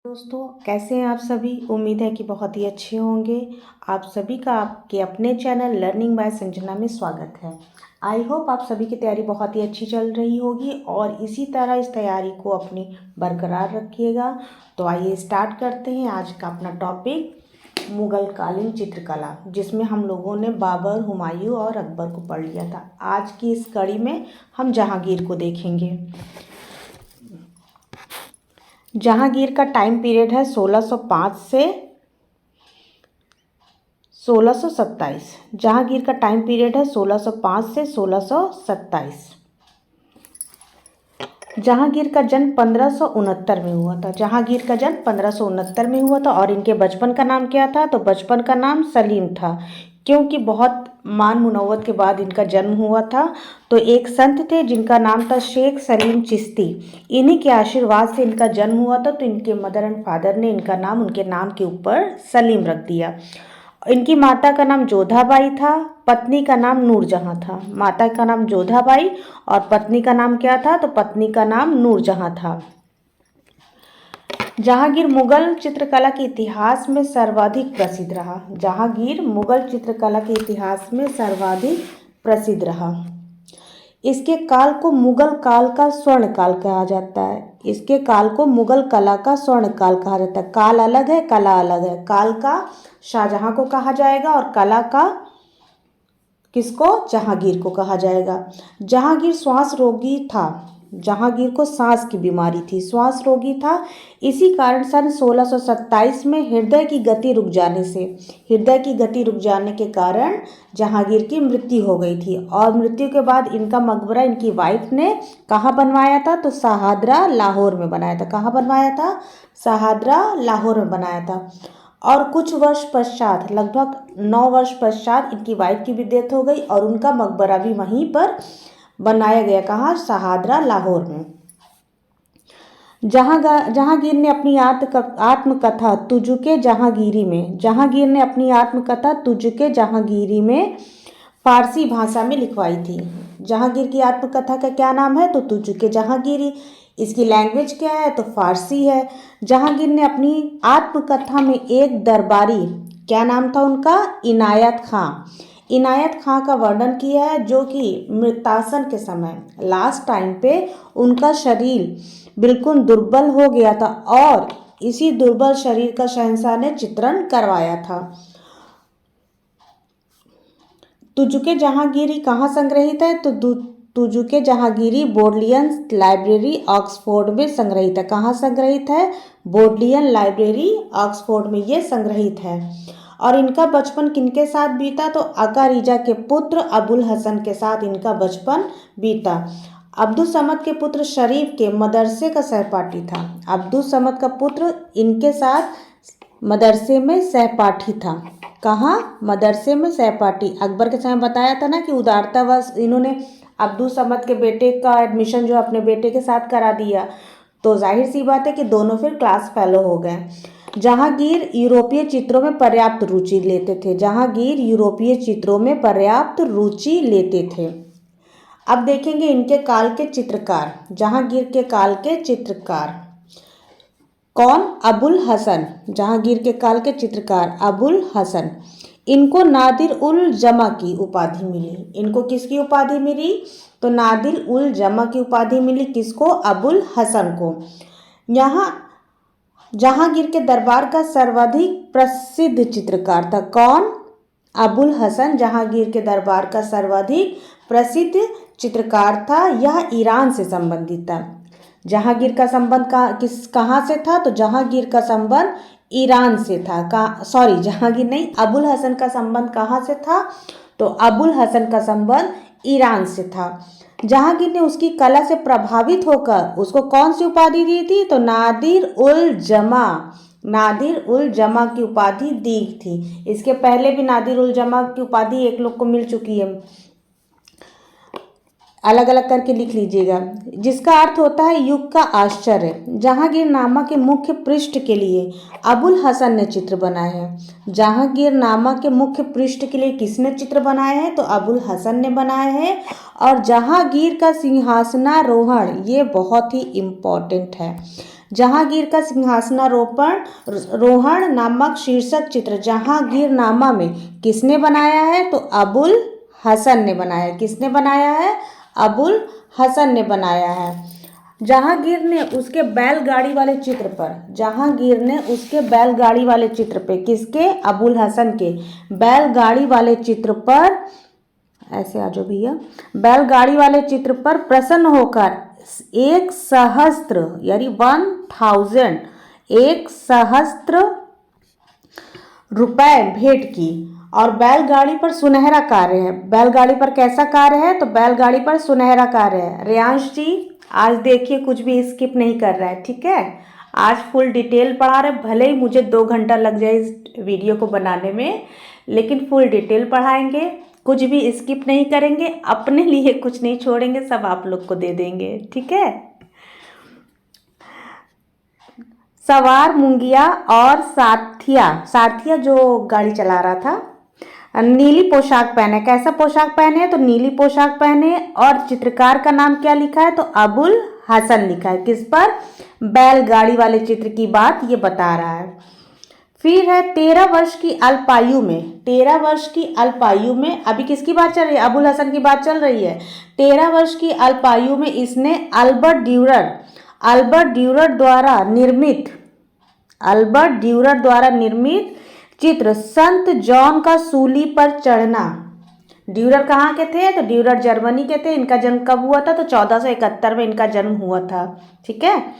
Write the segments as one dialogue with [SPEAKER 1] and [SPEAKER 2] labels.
[SPEAKER 1] दोस्तों, कैसे हैं आप सभी। उम्मीद है कि बहुत ही अच्छे होंगे। आप सभी का आपके अपने चैनल लर्निंग बाय संजना में स्वागत है। आई होप आप सभी की तैयारी बहुत ही अच्छी चल रही होगी और इसी तरह इस तैयारी को अपनी बरकरार रखिएगा। तो आइए स्टार्ट करते हैं आज का अपना टॉपिक, मुगल कालीन चित्रकला, जिसमें हम लोगों ने बाबर, हुमायूं और अकबर को पढ़ लिया था। आज की इस कड़ी में हम जहांगीर को देखेंगे। जहांगीर का टाइम पीरियड है 1605 से 1627। जहांगीर का टाइम पीरियड है 1605 से 1627। जहांगीर का जन्म 1569 में हुआ था। जहांगीर का जन्म 1569 में हुआ था और इनके बचपन का नाम क्या था? तो बचपन का नाम सलीम था, क्योंकि बहुत मान मुनव्वत के बाद इनका जन्म हुआ था। तो एक संत थे जिनका नाम था शेख सलीम चिश्ती। इन्हीं के आशीर्वाद से इनका जन्म हुआ था। तो इनके मदर एंड फादर ने इनका नाम उनके नाम के ऊपर सलीम रख दिया। इनकी माता का नाम जोधाबाई था, पत्नी का नाम नूरजहां था। माता का नाम जोधाबाई और पत्नी का नाम क्या था? तो पत्नी का नाम नूरजहां था। जहांगीर मुगल चित्रकला के इतिहास में सर्वाधिक प्रसिद्ध रहा। जहांगीर मुगल चित्रकला के इतिहास में सर्वाधिक प्रसिद्ध रहा। इसके काल को मुगल काल का स्वर्ण काल कहा जाता है। इसके काल को मुगल कला का स्वर्ण काल कहा जाता है। काल अलग है, कला अलग है। काल का शाहजहां को कहा जाएगा और कला का किसको? जहांगीर को कहा जाएगा। जहांगीर श्वास रोगी था। जहांगीर को सांस की बीमारी थी, श्वास रोगी था। इसी कारण सन 1627 में हृदय की गति रुक जाने के कारण जहांगीर की मृत्यु हो गई थी। और मृत्यु के बाद इनका मकबरा इनकी वाइफ ने कहाँ बनवाया था? तो शाहदरा, लाहौर में बनाया था। कहाँ बनवाया था? शाहदरा, लाहौर में बनाया था। और कुछ वर्ष पश्चात, लगभग 9 वर्ष पश्चात, इनकी वाइफ की भी डेथ हो गई और उनका मकबरा भी वहीं पर बनाया गया। कहाँ? शाहदरा, लाहौर में। जहांगीर ने अपनी आत्मकथा तुझके जहांगीरी में जहांगीर ने अपनी आत्मकथा तुझके जहांगीरी में फारसी भाषा में लिखवाई थी। जहांगीर की आत्मकथा का क्या नाम है? तो तुझके जहांगीरी। इसकी लैंग्वेज क्या है? तो फारसी है। जहांगीर ने अपनी आत्मकथा में एक दरबारी, क्या नाम था उनका? इनायत खां। इनायत खां का वर्णन किया है, जो कि मृतासन के समय, लास्ट टाइम पे उनका शरीर बिल्कुल दुर्बल हो गया था और इसी दुर्बल शरीर का शहंशाह ने चित्रण करवाया था। तुझके जहांगीरी कहाँ संग्रहित है? तो तुझके जहांगीरी बोडलियन लाइब्रेरी ऑक्सफोर्ड में संग्रहित है। कहाँ संग्रहित है? बोडलियन लाइब्रेरी ऑक्सफोर्ड में ये संग्रहित है। और इनका बचपन किनके साथ बीता? तो अकारिजा के पुत्र अबुल हसन के साथ इनका बचपन बीता। अब्दुल समद के पुत्र शरीफ के मदरसे का सहपाठी था। अब्दुल समद का पुत्र इनके साथ मदरसे में सहपाठी था। कहाँ? मदरसे में सहपाठी। अकबर के समय बताया था ना कि उदारतावश इन्होंने अब्दुल समद के बेटे का एडमिशन जो अपने बेटे के साथ करा दिया। तो जाहिर सी बात है कि दोनों फिर क्लास फेलो हो गए। जहांगीर यूरोपीय चित्रों में पर्याप्त रुचि लेते थे। जहांगीर यूरोपीय चित्रों में पर्याप्त रुचि लेते थे। अब देखेंगे इनके काल के चित्रकार। जहांगीर के काल के चित्रकार कौन? अबुल हसन। जहांगीर के काल के चित्रकार अबुल हसन। इनको नादिर उल जमा की उपाधि मिली। इनको किसकी उपाधि मिली? तो नादिर उल जमा की उपाधि मिली। किसको? अबुल हसन को। यहाँ जहांगीर के दरबार का सर्वाधिक प्रसिद्ध चित्रकार था। कौन? अबुल हसन जहांगीर के दरबार का सर्वाधिक प्रसिद्ध चित्रकार था। यह ईरान से संबंधित था। जहांगीर का संबंध कहाँ से था? तो जहांगीर का संबंध ईरान से था। जहांगीर नहीं, अबुल हसन का संबंध कहाँ से था? तो अबुल हसन का संबंध ईरान से था। जहांगीर ने उसकी कला से प्रभावित होकर उसको कौन सी उपाधि दी थी? तो नादिर उल जमा। नादिर उल जमा की उपाधि दी थी। इसके पहले भी नादिर उल जमा की उपाधि एक लोग को मिल चुकी है, अलग अलग करके लिख लीजिएगा, जिसका अर्थ होता है युग का आश्चर्य। जहांगीरनामा के मुख्य पृष्ठ के लिए अबुल हसन ने चित्र बनाए हैं। जहांगीरनामा के मुख्य पृष्ठ के लिए किसने चित्र बनाए हैं? तो अबुल हसन ने बनाए हैं। और जहांगीर का सिंहासनारोहण, ये बहुत ही इम्पोर्टेंट है। जहांगीर का सिंहासनारोहण रोहण नामक शीर्षक चित्र जहांगीरनामा में किसने बनाया है? तो अबुल हसन ने बनाया। किसने बनाया है? अबुल हसन ने बनाया है। जहांगीर ने उसके बैलगाड़ी वाले चित्र पर किसके? अबुल हसन के बैलगाड़ी वाले चित्र पर, ऐसे आ जाओ भैया, बैलगाड़ी वाले चित्र पर प्रसन्न होकर 1,000 यानी 1,000 रुपए भेंट की। और बैलगाड़ी पर सुनहरा कार्य है। बैलगाड़ी पर कैसा कार्य है? तो बैलगाड़ी पर सुनहरा कार्य है। रेयांश जी आज देखिए कुछ भी स्किप नहीं कर रहा है, ठीक है? आज फुल डिटेल पढ़ा रहे, भले ही मुझे 2 घंटा लग जाए इस वीडियो को बनाने में, लेकिन फुल डिटेल पढ़ाएंगे, कुछ भी स्किप नहीं करेंगे, अपने लिए कुछ नहीं छोड़ेंगे, सब आप लोग को दे देंगे, ठीक है? सवार मुंगिया और सारथिया जो गाड़ी चला रहा था, नीली पोशाक पहने। कैसा पोशाक पहने? तो नीली पोशाक पहने। और चित्रकार का नाम क्या लिखा है? तो अबुल हसन लिखा है। किस पर? बैलगाड़ी वाले चित्र की बात ये बता रहा है। फिर है 13 वर्ष की अल्पायु में अभी किसकी बात चल रही है? अबुल हसन की बात चल रही है। 13 वर्ष की अल्पायु में इसने अल्बर्ट ड्यूरर द्वारा निर्मित चित्र संत जॉन का सूली पर चढ़ना। ड्यूरर कहाँ के थे? तो ड्यूरर जर्मनी के थे। इनका जन्म कब हुआ था? तो 1471 में इनका जन्म हुआ था, ठीक है?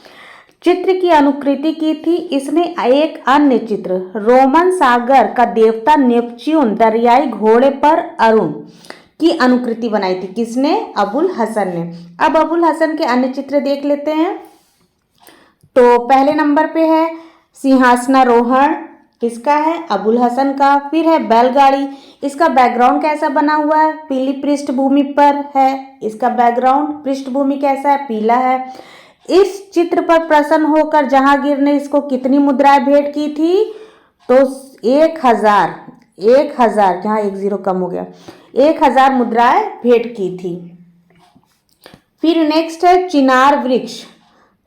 [SPEAKER 1] चित्र की अनुकृति की थी इसने एक अन्य चित्र, रोमन सागर का देवता नेपच्यून दरियाई घोड़े पर अरुण की अनुकृति बनाई थी। किसने? अबुल हसन ने। अब अबुल हसन के अन्य चित्र देख लेते हैं। तो पहले नंबर पे है सिंहासनारोहण, किसका है? अबुल हसन का। फिर है बैलगाड़ी, इसका बैकग्राउंड कैसा बना हुआ है? पीली पृष्ठभूमि पर है। इसका बैकग्राउंड पृष्ठभूमि कैसा है? पीला है। इस चित्र पर प्रसन्न होकर जहांगीर ने इसको कितनी मुद्राएं भेंट की थी? तो 1,000, यहाँ 1 0 कम हो गया, 1,000 मुद्राएं भेंट की थी। फिर नेक्स्ट है चिनार वृक्ष।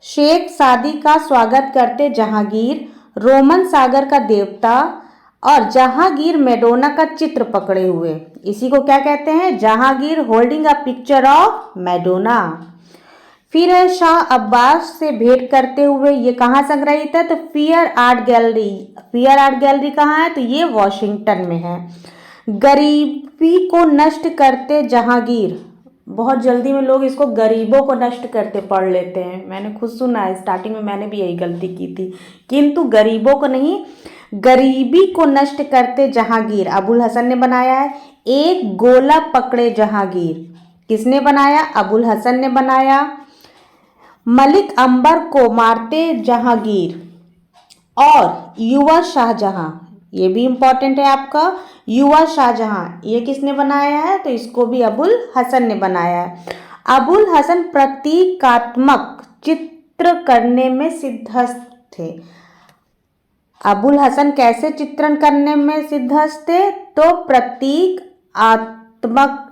[SPEAKER 1] शेख सादी का स्वागत करते जहांगीर, रोमन सागर का देवता और जहांगीर मैडोना का चित्र पकड़े हुए, इसी को क्या कहते हैं? Jahangir holding a picture of Madonna. फिर है शाह अब्बास से भेंट करते हुए, ये कहाँ संग्रहित है? तो फियर आर्ट गैलरी कहाँ है? तो ये वॉशिंगटन में है। गरीबी को नष्ट करते जहांगीर, बहुत जल्दी में लोग इसको गरीबों को नष्ट करते पढ़ लेते हैं, मैंने खुद सुना है, स्टार्टिंग में मैंने भी यही गलती की थी, किंतु गरीबों को नहीं, गरीबी को नष्ट करते जहांगीर अबुल हसन ने बनाया है। एक गोला पकड़े जहांगीर, किसने बनाया? अबुल हसन ने बनाया। मलिक अंबर को मारते जहांगीर और युवा शाहजहां, ये भी इंपॉर्टेंट है आपका, युवा शाहजहां, ये किसने बनाया है? तो इसको भी अबुल हसन ने बनाया है। अबुल हसन प्रतीकात्मक चित्र करने में सिद्धहस्त थे। अबुल हसन कैसे चित्रण करने में सिद्धहस्त थे? तो प्रतीकात्मक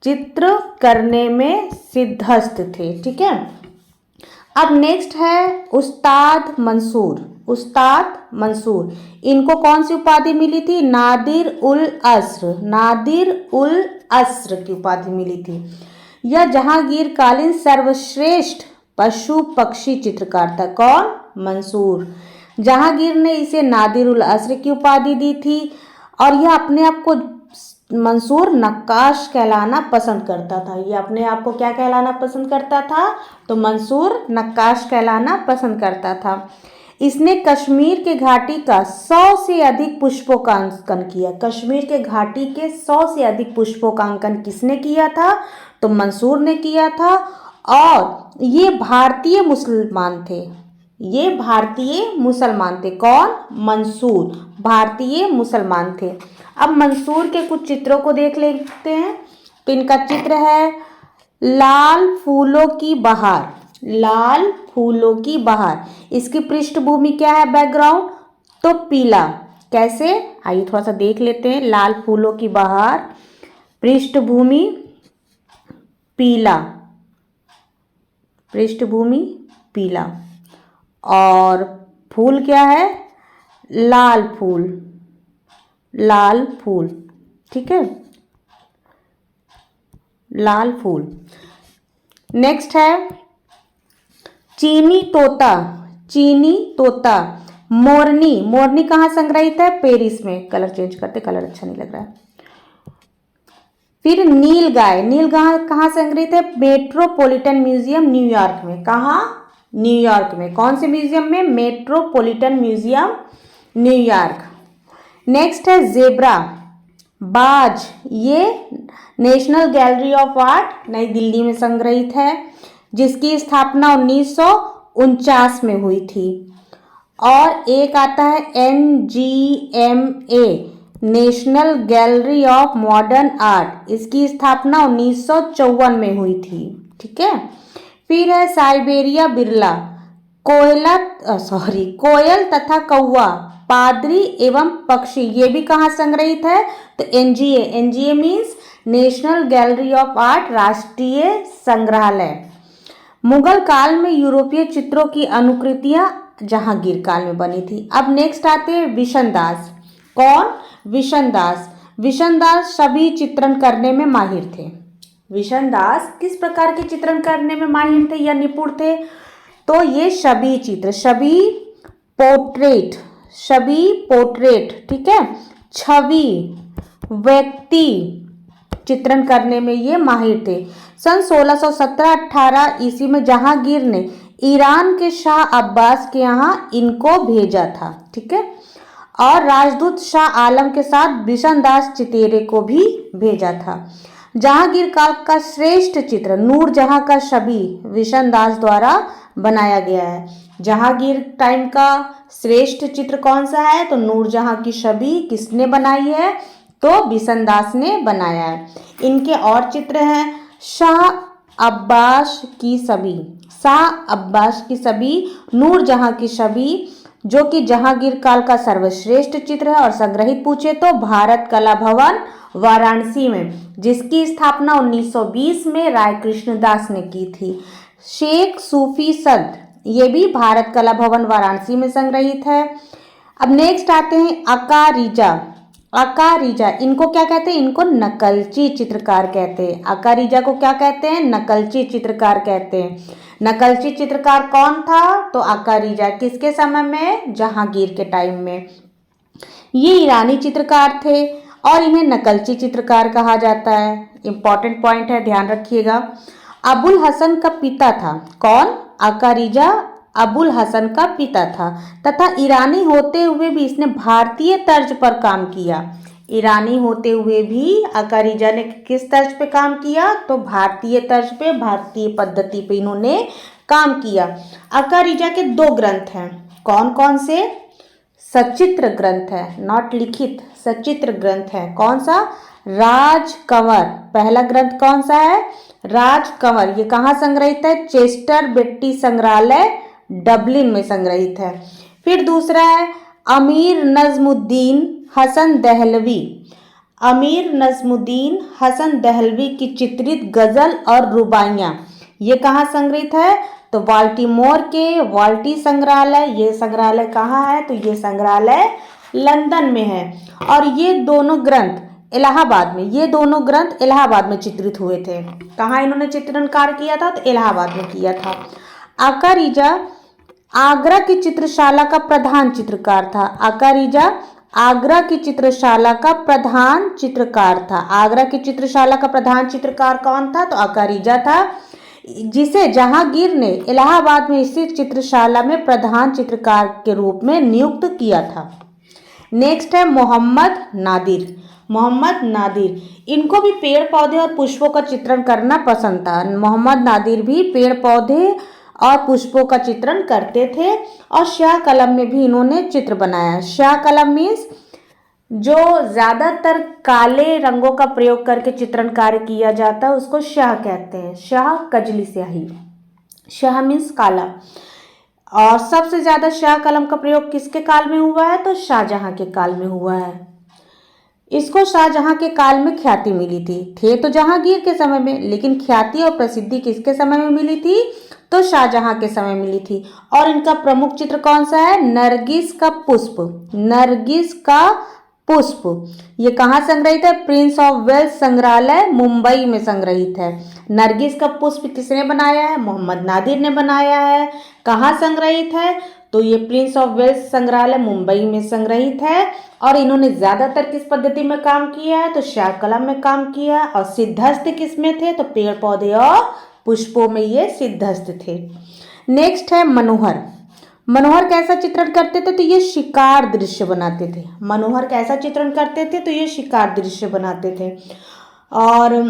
[SPEAKER 1] चित्र करने में सिद्धहस्त थे, ठीक है? अब नेक्स्ट है उस्ताद मंसूर, इनको कौन सी उपाधि मिली थी? नादिर उल अस्र की उपाधि मिली थी। यह जहांगीर कालीन सर्वश्रेष्ठ पशु पक्षी चित्रकार था। कौन? मंसूर। जहांगीर ने इसे नादिर उल अस्र की उपाधि दी थी और यह अपने आप को मंसूर नक्काश कहलाना पसंद करता था। ये अपने आप को क्या कहलाना पसंद करता था? तो मंसूर नक्काश कहलाना पसंद करता था। इसने कश्मीर के घाटी का 100 से अधिक पुष्पों का अंकन किया। कश्मीर के घाटी के 100 से अधिक पुष्पों का अंकन किसने किया था? तो मंसूर ने किया था। और ये भारतीय मुसलमान थे। कौन? मंसूर भारतीय मुसलमान थे। अब मंसूर के कुछ चित्रों को देख लेते हैं। तो इनका चित्र है लाल फूलों की बहार। इसकी पृष्ठभूमि क्या है? बैकग्राउंड तो पीला। कैसे? आइए थोड़ा सा देख लेते हैं। लाल फूलों की बहार, पृष्ठभूमि पीला, और फूल क्या है, लाल फूल, लाल फूल, ठीक है, लाल फूल। नेक्स्ट है चीनी तोता, चीनी तोता। मोरनी, मोरनी कहाँ संग्रहित है, पेरिस में। कलर चेंज करते, कलर अच्छा नहीं लग रहा है। फिर नीलगाय, नीलगाय कहाँ संग्रहित है, मेट्रोपॉलिटन म्यूजियम न्यूयॉर्क में। कहाँ, न्यूयॉर्क में। कौन से म्यूजियम में, मेट्रोपॉलिटन म्यूजियम न्यूयॉर्क। नेक्स्ट है जेब्रा, बाज, ये नेशनल गैलरी ऑफ आर्ट नई दिल्ली में संग्रहित है, जिसकी स्थापना 1949 में हुई थी। और एक आता है NGMA, national gallery of modern art, इसकी स्थापना 1954 में हुई थी, ठीक है। फिर है साइबेरिया बिरला, कोयल तथा कौवा, पादरी एवं पक्षी, ये भी कहाँ संग्रहित है, तो NGA means national gallery of art, राष्ट्रीय संग्रहालय। मुगल काल में यूरोपीय चित्रों की अनुकृतियां जहांगीर काल में बनी थी। अब नेक्स्ट आते हैं विशनदास। कौन, विशनदास। विशनदास सभी चित्रण करने में माहिर थे। विशनदास किस प्रकार के चित्रण करने में माहिर थे या निपुण थे, तो ये छवि चित्र, छवि पोर्ट्रेट, छवि पोर्ट्रेट, ठीक है, छवि व्यक्ति चित्रण करने में ये माहिर थे। सन 1617-18 ईस्वी में जहांगीर ने ईरान के शाह अब्बास के यहाँ इनको भेजा था, ठीक है, और राजदूत शाह आलम के साथ बिशनदास चितेरे को भी भेजा था। जहांगीर काल का श्रेष्ठ चित्र नूरजहां का छवि विशनदास द्वारा बनाया गया है। जहांगीर टाइम का श्रेष्ठ चित्र कौन सा है, तो नूरजहां की छवि किसने बनाई है, तो बिशनदास ने बनाया है। इनके और चित्र हैं शाह अब्बास की छवि, शाह अब्बास की छवि, नूरजहां की छवि, जो कि जहांगीर काल का सर्वश्रेष्ठ चित्र है। और संग्रहित पूछे तो भारत कला भवन वाराणसी में, जिसकी स्थापना 1920 में राय कृष्णदास ने की थी। शेख सूफी संत, ये भी भारत कला भवन वाराणसी में संग्रहित है। अब नेक्स्ट आते हैं अकारिजा। अकारिजा, इनको क्या कहते हैं, इनको नकलची चित्रकार कहते हैं। अकारिजा को क्या कहते हैं, नकलची चित्रकार कहते हैं। नकलची चित्रकार कौन था, तो अकारिजा किसके समय में, जहांगीर के टाइम में। ये ईरानी चित्रकार थे और इन्हें नकलची चित्रकार कहा जाता है। इंपॉर्टेंट पॉइंट है, ध्यान रखिएगा। अबुल हसन का पिता था, कौन, अकारिजा अबुल हसन का पिता था, तथा ईरानी होते हुए भी इसने भारतीय तर्ज पर काम किया। ईरानी होते हुए भी अकारिजा ने किस तर्ज पे काम किया, तो भारतीय तर्ज पे, भारतीय पद्धति पे इन्होंने काम किया। अकारिजा के 2 ग्रंथ हैं, कौन कौन से, सचित्र ग्रंथ है, नॉट लिखित, सचित्र ग्रंथ है। कौन सा, राजकंवर, पहला ग्रंथ कौन सा है, राजकंवर। ये कहाँ संग्रहित है, चेस्टर बेट्टी संग्रहालय डबलिन में संग्रहित है। फिर दूसरा है अमीर नजमुद्दीन हसन दहलवी, अमीर नजमुद्दीन हसन दहलवी की चित्रित गजल और रुबाइयाँ, ये कहाँ संग्रहित है, तो बाल्टीमोर के वाल्टी संग्रहालय। ये संग्रहालय कहाँ है, तो ये संग्रहालय लंदन में है। और ये दोनों ग्रंथ इलाहाबाद में, ये दोनों ग्रंथ इलाहाबाद में चित्रित हुए थे। कहाँ इन्होंने चित्रण कार्य किया था, तो इलाहाबाद में किया था। अकारिजा आगरा की चित्रशाला का प्रधान चित्रकार था। अकारिजा आगरा की चित्रशाला का प्रधान चित्रकार था। आगरा की चित्रशाला का प्रधान चित्रकार कौन था, तो अकारिजा था, जिसे जहांगीर ने इलाहाबाद में स्थित चित्रशाला में प्रधान चित्रकार के रूप में नियुक्त किया था। नेक्स्ट है मोहम्मद नादिर। मोहम्मद नादिर, इनको भी पेड़ पौधे और पुष्पों का चित्रण करना पसंद था। मोहम्मद नादिर भी पेड़ पौधे और पुष्पों का चित्रण करते थे और स्याह कलम में भी इन्होंने चित्र बनाया। स्याह कलम मीन्स जो ज़्यादातर काले रंगों का प्रयोग करके चित्रण कार्य किया जाता है उसको स्याह कहते हैं। स्याह कजली स्याही, स्याह मीन्स काला। और सबसे ज़्यादा स्याह कलम का प्रयोग किसके काल में हुआ है, तो शाहजहां के काल में हुआ है। इसको शाहजहां के काल में ख्याति मिली थी। थे तो जहांगीर के समय में, लेकिन ख्याति और प्रसिद्धि किसके समय में मिली थी, तो शाहजहां के समय मिली थी। और इनका प्रमुख चित्र कौन सा है? नरगिस का पुष्प। नरगिस का पुष्प ये कहाँ संग्रहित है? प्रिंस ऑफ वेल्स संग्रहालय मुंबई में संग्रहित है। नरगिस का पुष्प किसने बनाया है? मोहम्मद नादिर ने बनाया है। कहाँ संग्रहित है? तो ये प्रिंस ऑफ वेल्स संग्रहालय मुंबई में संग्रहित है। और इन्होंने ज्यादातर किस पद्धति में काम किया है? तो शाहकलम में काम किया। और सिद्धहस्त किस में थे? तो पेड़ पौधे और पुष्पों में ये सिद्धहस्त थे। नेक्स्ट है मनोहर। मनोहर कैसा चित्रण करते थे? तो ये शिकार दृश्य बनाते थे। मनोहर कैसा चित्रण करते थे? तो ये शिकार दृश्य बनाते थे। और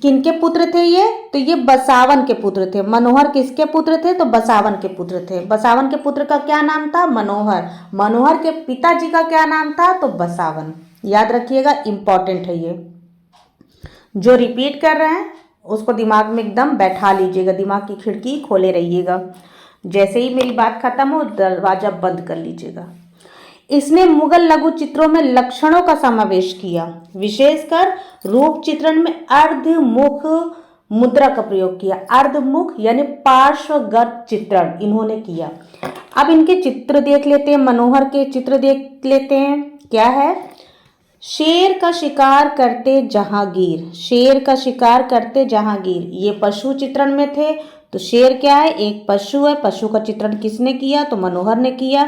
[SPEAKER 1] किनके पुत्र थे ये? तो ये बसावन के पुत्र थे। मनोहर किसके पुत्र थे? तो बसावन के पुत्र थे। बसावन के पुत्र का क्या नाम था? मनोहर। मनोहर के पिताजी का क्या नाम था? तो बसावन। याद रखिएगा, इंपॉर्टेंट है ये। जो रिपीट कर रहे हैं उसको दिमाग में एकदम बैठा लीजिएगा, दिमाग की खिड़की खोले रहिएगा। जैसे ही मेरी बात खत्म हो दरवाजा बंद कर लीजिएगा। इसने मुगल लघु चित्रों में लक्षणों का समावेश किया, विशेषकर रूप चित्रण में अर्धमुख मुद्रा का प्रयोग किया। अर्धमुख यानी पार्श्वगत चित्रण इन्होंने किया। अब इनके चित्र देख लेते हैं, मनोहर के चित्र देख लेते हैं। क्या है? शेर का शिकार करते जहांगीर। शेर का शिकार करते जहांगीर ये पशु चित्रण में थे। तो शेर क्या है? एक पशु है। पशु का चित्रण किसने किया? तो मनोहर ने किया।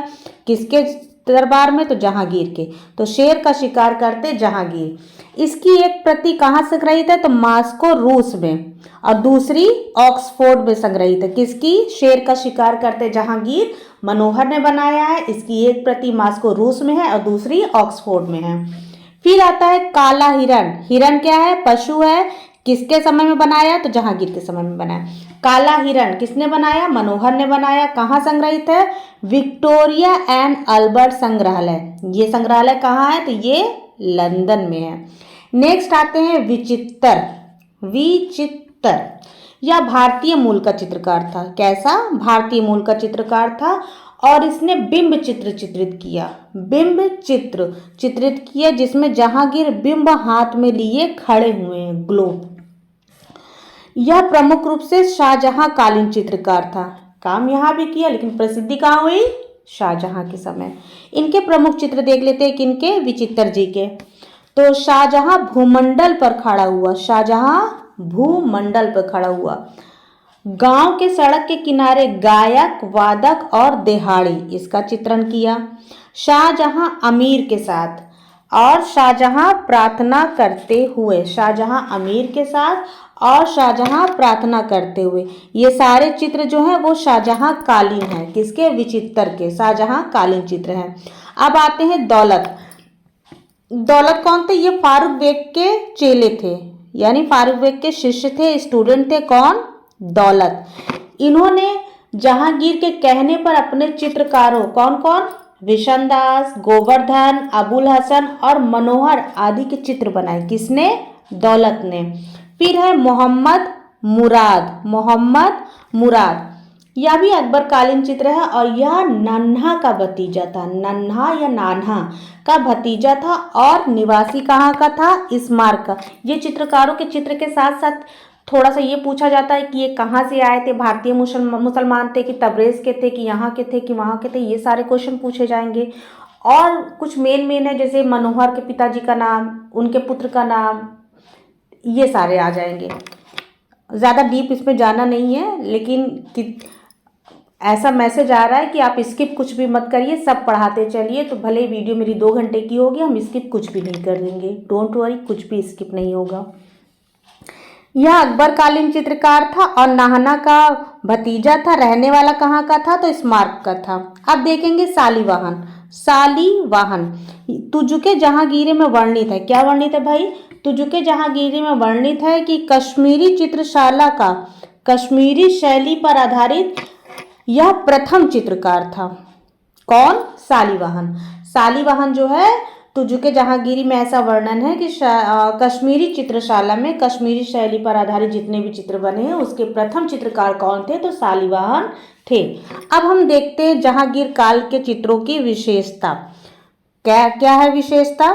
[SPEAKER 1] किसके दरबार में? तो जहांगीर के। तो शेर का शिकार करते जहांगीर। इसकी एक प्रति कहाँ संग्रहित है? तो मास्को रूस में। और दूसरी ऑक्सफोर्ड में संग्रहित है। किसकी? शेर का शिकार करते जहांगीर मनोहर ने बनाया है। इसकी एक प्रति मास्को रूस में है और दूसरी ऑक्सफोर्ड में है। फिर आता है काला हिरण। हिरण क्या है? पशु है। किसके समय में बनाया? तो जहांगीर के समय में बनाया। काला हिरण किसने बनाया? मनोहर ने बनाया। कहाँ संग्रहित है? विक्टोरिया एंड अल्बर्ट संग्रहालय। ये संग्रहालय कहाँ है? तो ये लंदन में है। नेक्स्ट आते हैं विचित्र। विचित्र यह भारतीय मूल का चित्रकार था। कैसा? भारतीय मूल का चित्रकार था। और इसने बिंब चित्र चित्रित किया। बिंब चित्र चित्रित किया जिसमें जहांगीर बिंब हाथ में लिए खड़े हुए हैं, ग्लोब। यह प्रमुख रूप से शाहजहां कालीन चित्रकार था। काम यहाँ भी किया लेकिन प्रसिद्धि कहाँ हुई? शाहजहां के समय। इनके प्रमुख चित्र देख लेते हैं। किनके? विचित्र जी के। तो शाहजहां भूमंडल पर खड़ा हुआ। शाहजहां भूमंडल पर खड़ा हुआ। गांव के सड़क के किनारे गायक, वादक और देहाड़ी इसका चित्रण किया। शाहजहां अमीर के साथ और शाहजहां प्रार्थना करते हुए। शाहजहां अमीर के साथ और शाहजहां प्रार्थना करते हुए। ये सारे चित्र जो हैं वो शाहजहां कालीन है। किसके? विचित्र के। शाहजहां कालीन चित्र हैं। अब आते हैं दौलत। दौलत कौन थे? ये फारूक बेग के चेले थे, यानी फारूक बेग के शिष्य थे, स्टूडेंट थे। कौन? दौलत। इन्होंने जहांगीर के कहने पर अपने चित्रकारों कौन कौन? विशनदास, गोवर्धन, अबुल हसन और मनोहर आदि के चित्र बनाए। किसने? दौलत ने। फिर है मोहम्मद मुराद। मोहम्मद मुराद यह भी अकबर कालीन चित्र है और यह नन्हा का भतीजा था। नन्हा या नान्हा का भतीजा था और निवासी कहाँ का था? इस्मार्क का। ये चित्रकारों के चित्र के साथ साथ थोड़ा सा ये पूछा जाता है कि ये कहाँ से आए थे, भारतीय मुसलमान थे कि तबरेज के थे कि यहाँ के थे कि वहाँ के थे, ये सारे क्वेश्चन पूछे जाएंगे। और कुछ मेन है, जैसे मनोहर के पिताजी का नाम, उनके पुत्र का नाम, ये सारे आ जाएंगे। ज़्यादा डीप इसमें जाना नहीं है, लेकिन ऐसा मैसेज आ रहा है कि आप स्किप कुछ भी मत करिए, सब पढ़ाते चलिए। तो भले वीडियो मेरी 2 घंटे की होगी, हम स्किप कुछ भी नहीं कर देंगे। डोंट वरी, कुछ भी स्किप नहीं होगा। यह अकबर कालीन चित्रकार था और नाहना का भतीजा था। रहने वाला कहाँ का था? तो स्मार्क का था। अब देखेंगे शालिवाहन। शालिवाहन तुजुके जहांगीरी में वर्णित है। क्या वर्णित है भाई? तुजुके जहांगीरी में वर्णित है कि कश्मीरी चित्रशाला का कश्मीरी शैली पर आधारित यह प्रथम चित्रकार था। कौन? शालिवाहन। शालिवाहन जो है तुजुके जहांगीरी में ऐसा वर्णन है कि कश्मीरी चित्रशाला में कश्मीरी शैली पर आधारित जितने भी चित्र बने हैं उसके प्रथम चित्रकार कौन थे? तो शालिवाहन थे। अब हम देखते हैं जहांगीर काल के चित्रों की विशेषता। क्या क्या है विशेषता?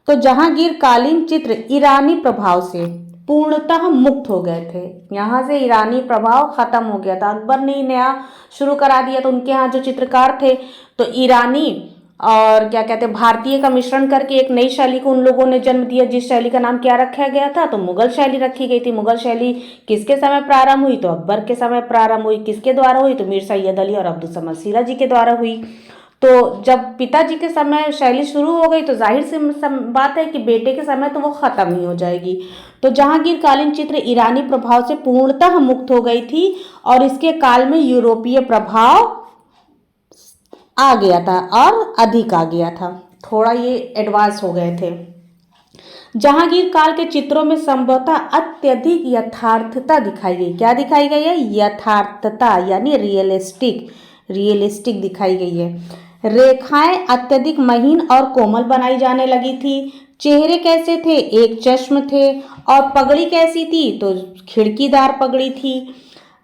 [SPEAKER 1] तो जहांगीर कालीन चित्र ईरानी प्रभाव से पूर्णतः मुक्त हो गए थे। यहाँ से ईरानी प्रभाव खत्म हो गया था। अकबर ने ही नया शुरू करा दिया, तो उनके यहाँ जो चित्रकार थे तो ईरानी और क्या कहते हैं भारतीय का मिश्रण करके एक नई शैली को उन लोगों ने जन्म दिया, जिस शैली का नाम क्या रखा गया था, तो मुगल शैली रखी गई थी। मुगल शैली किसके समय प्रारंभ हुई, तो अकबर के समय प्रारंभ हुई। किसके द्वारा हुई, तो मीर सैयद अली और अब्दुल समद सिराजी के द्वारा हुई। तो जब पिताजी के समय शैली शुरू हो गई तो जाहिर सी बात है कि बेटे के समय तो वो खत्म ही हो जाएगी। तो जहांगीर कालीन चित्र ईरानी प्रभाव से पूर्णतः मुक्त हो गई थी और इसके काल में यूरोपीय प्रभाव आ गया था और अधिक आ गया था, थोड़ा ये एडवांस हो गए थे। जहांगीर काल के चित्रों में संभवतः अत्यधिक यथार्थता दिखाई गई। क्या दिखाई गई है, यथार्थता यानी रियलिस्टिक दिखाई गई है। रेखाएं अत्यधिक महीन और कोमल बनाई जाने लगी थी। चेहरे कैसे थे, एक चश्म थे। और पगड़ी कैसी थी, तो खिड़कीदार पगड़ी थी।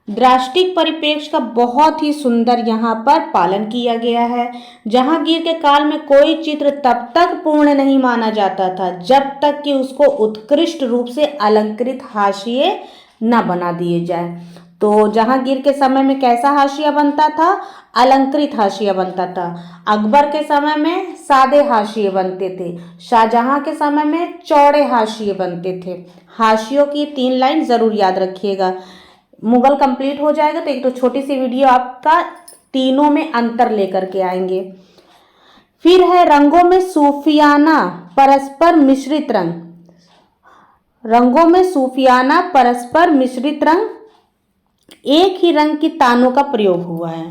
[SPEAKER 1] दृष्टिक परिप्रेक्ष्य का बहुत ही सुंदर यहाँ पर पालन किया गया है। जहांगीर के काल में कोई चित्र तब तक पूर्ण नहीं माना जाता था जब तक कि उसको उत्कृष्ट रूप से अलंकृत हाशिए न बना दिए जाए। तो जहांगीर के समय में कैसा हाशिया बनता था, अलंकृत हाशिया बनता था। अकबर के समय में सादे हाशिए बनते थे। शाहजहां के समय में चौड़े हाशिए बनते थे। हाशियों की 3 लाइन जरूर याद रखिएगा। मुगल कंप्लीट हो जाएगा तो एक तो छोटी सी वीडियो आपका तीनों में अंतर लेकर के आएंगे। फिर है रंगों में सूफियाना परस्पर मिश्रित रंग। रंगों में सूफियाना परस्पर मिश्रित रंग, एक ही रंग की तानों का प्रयोग हुआ है।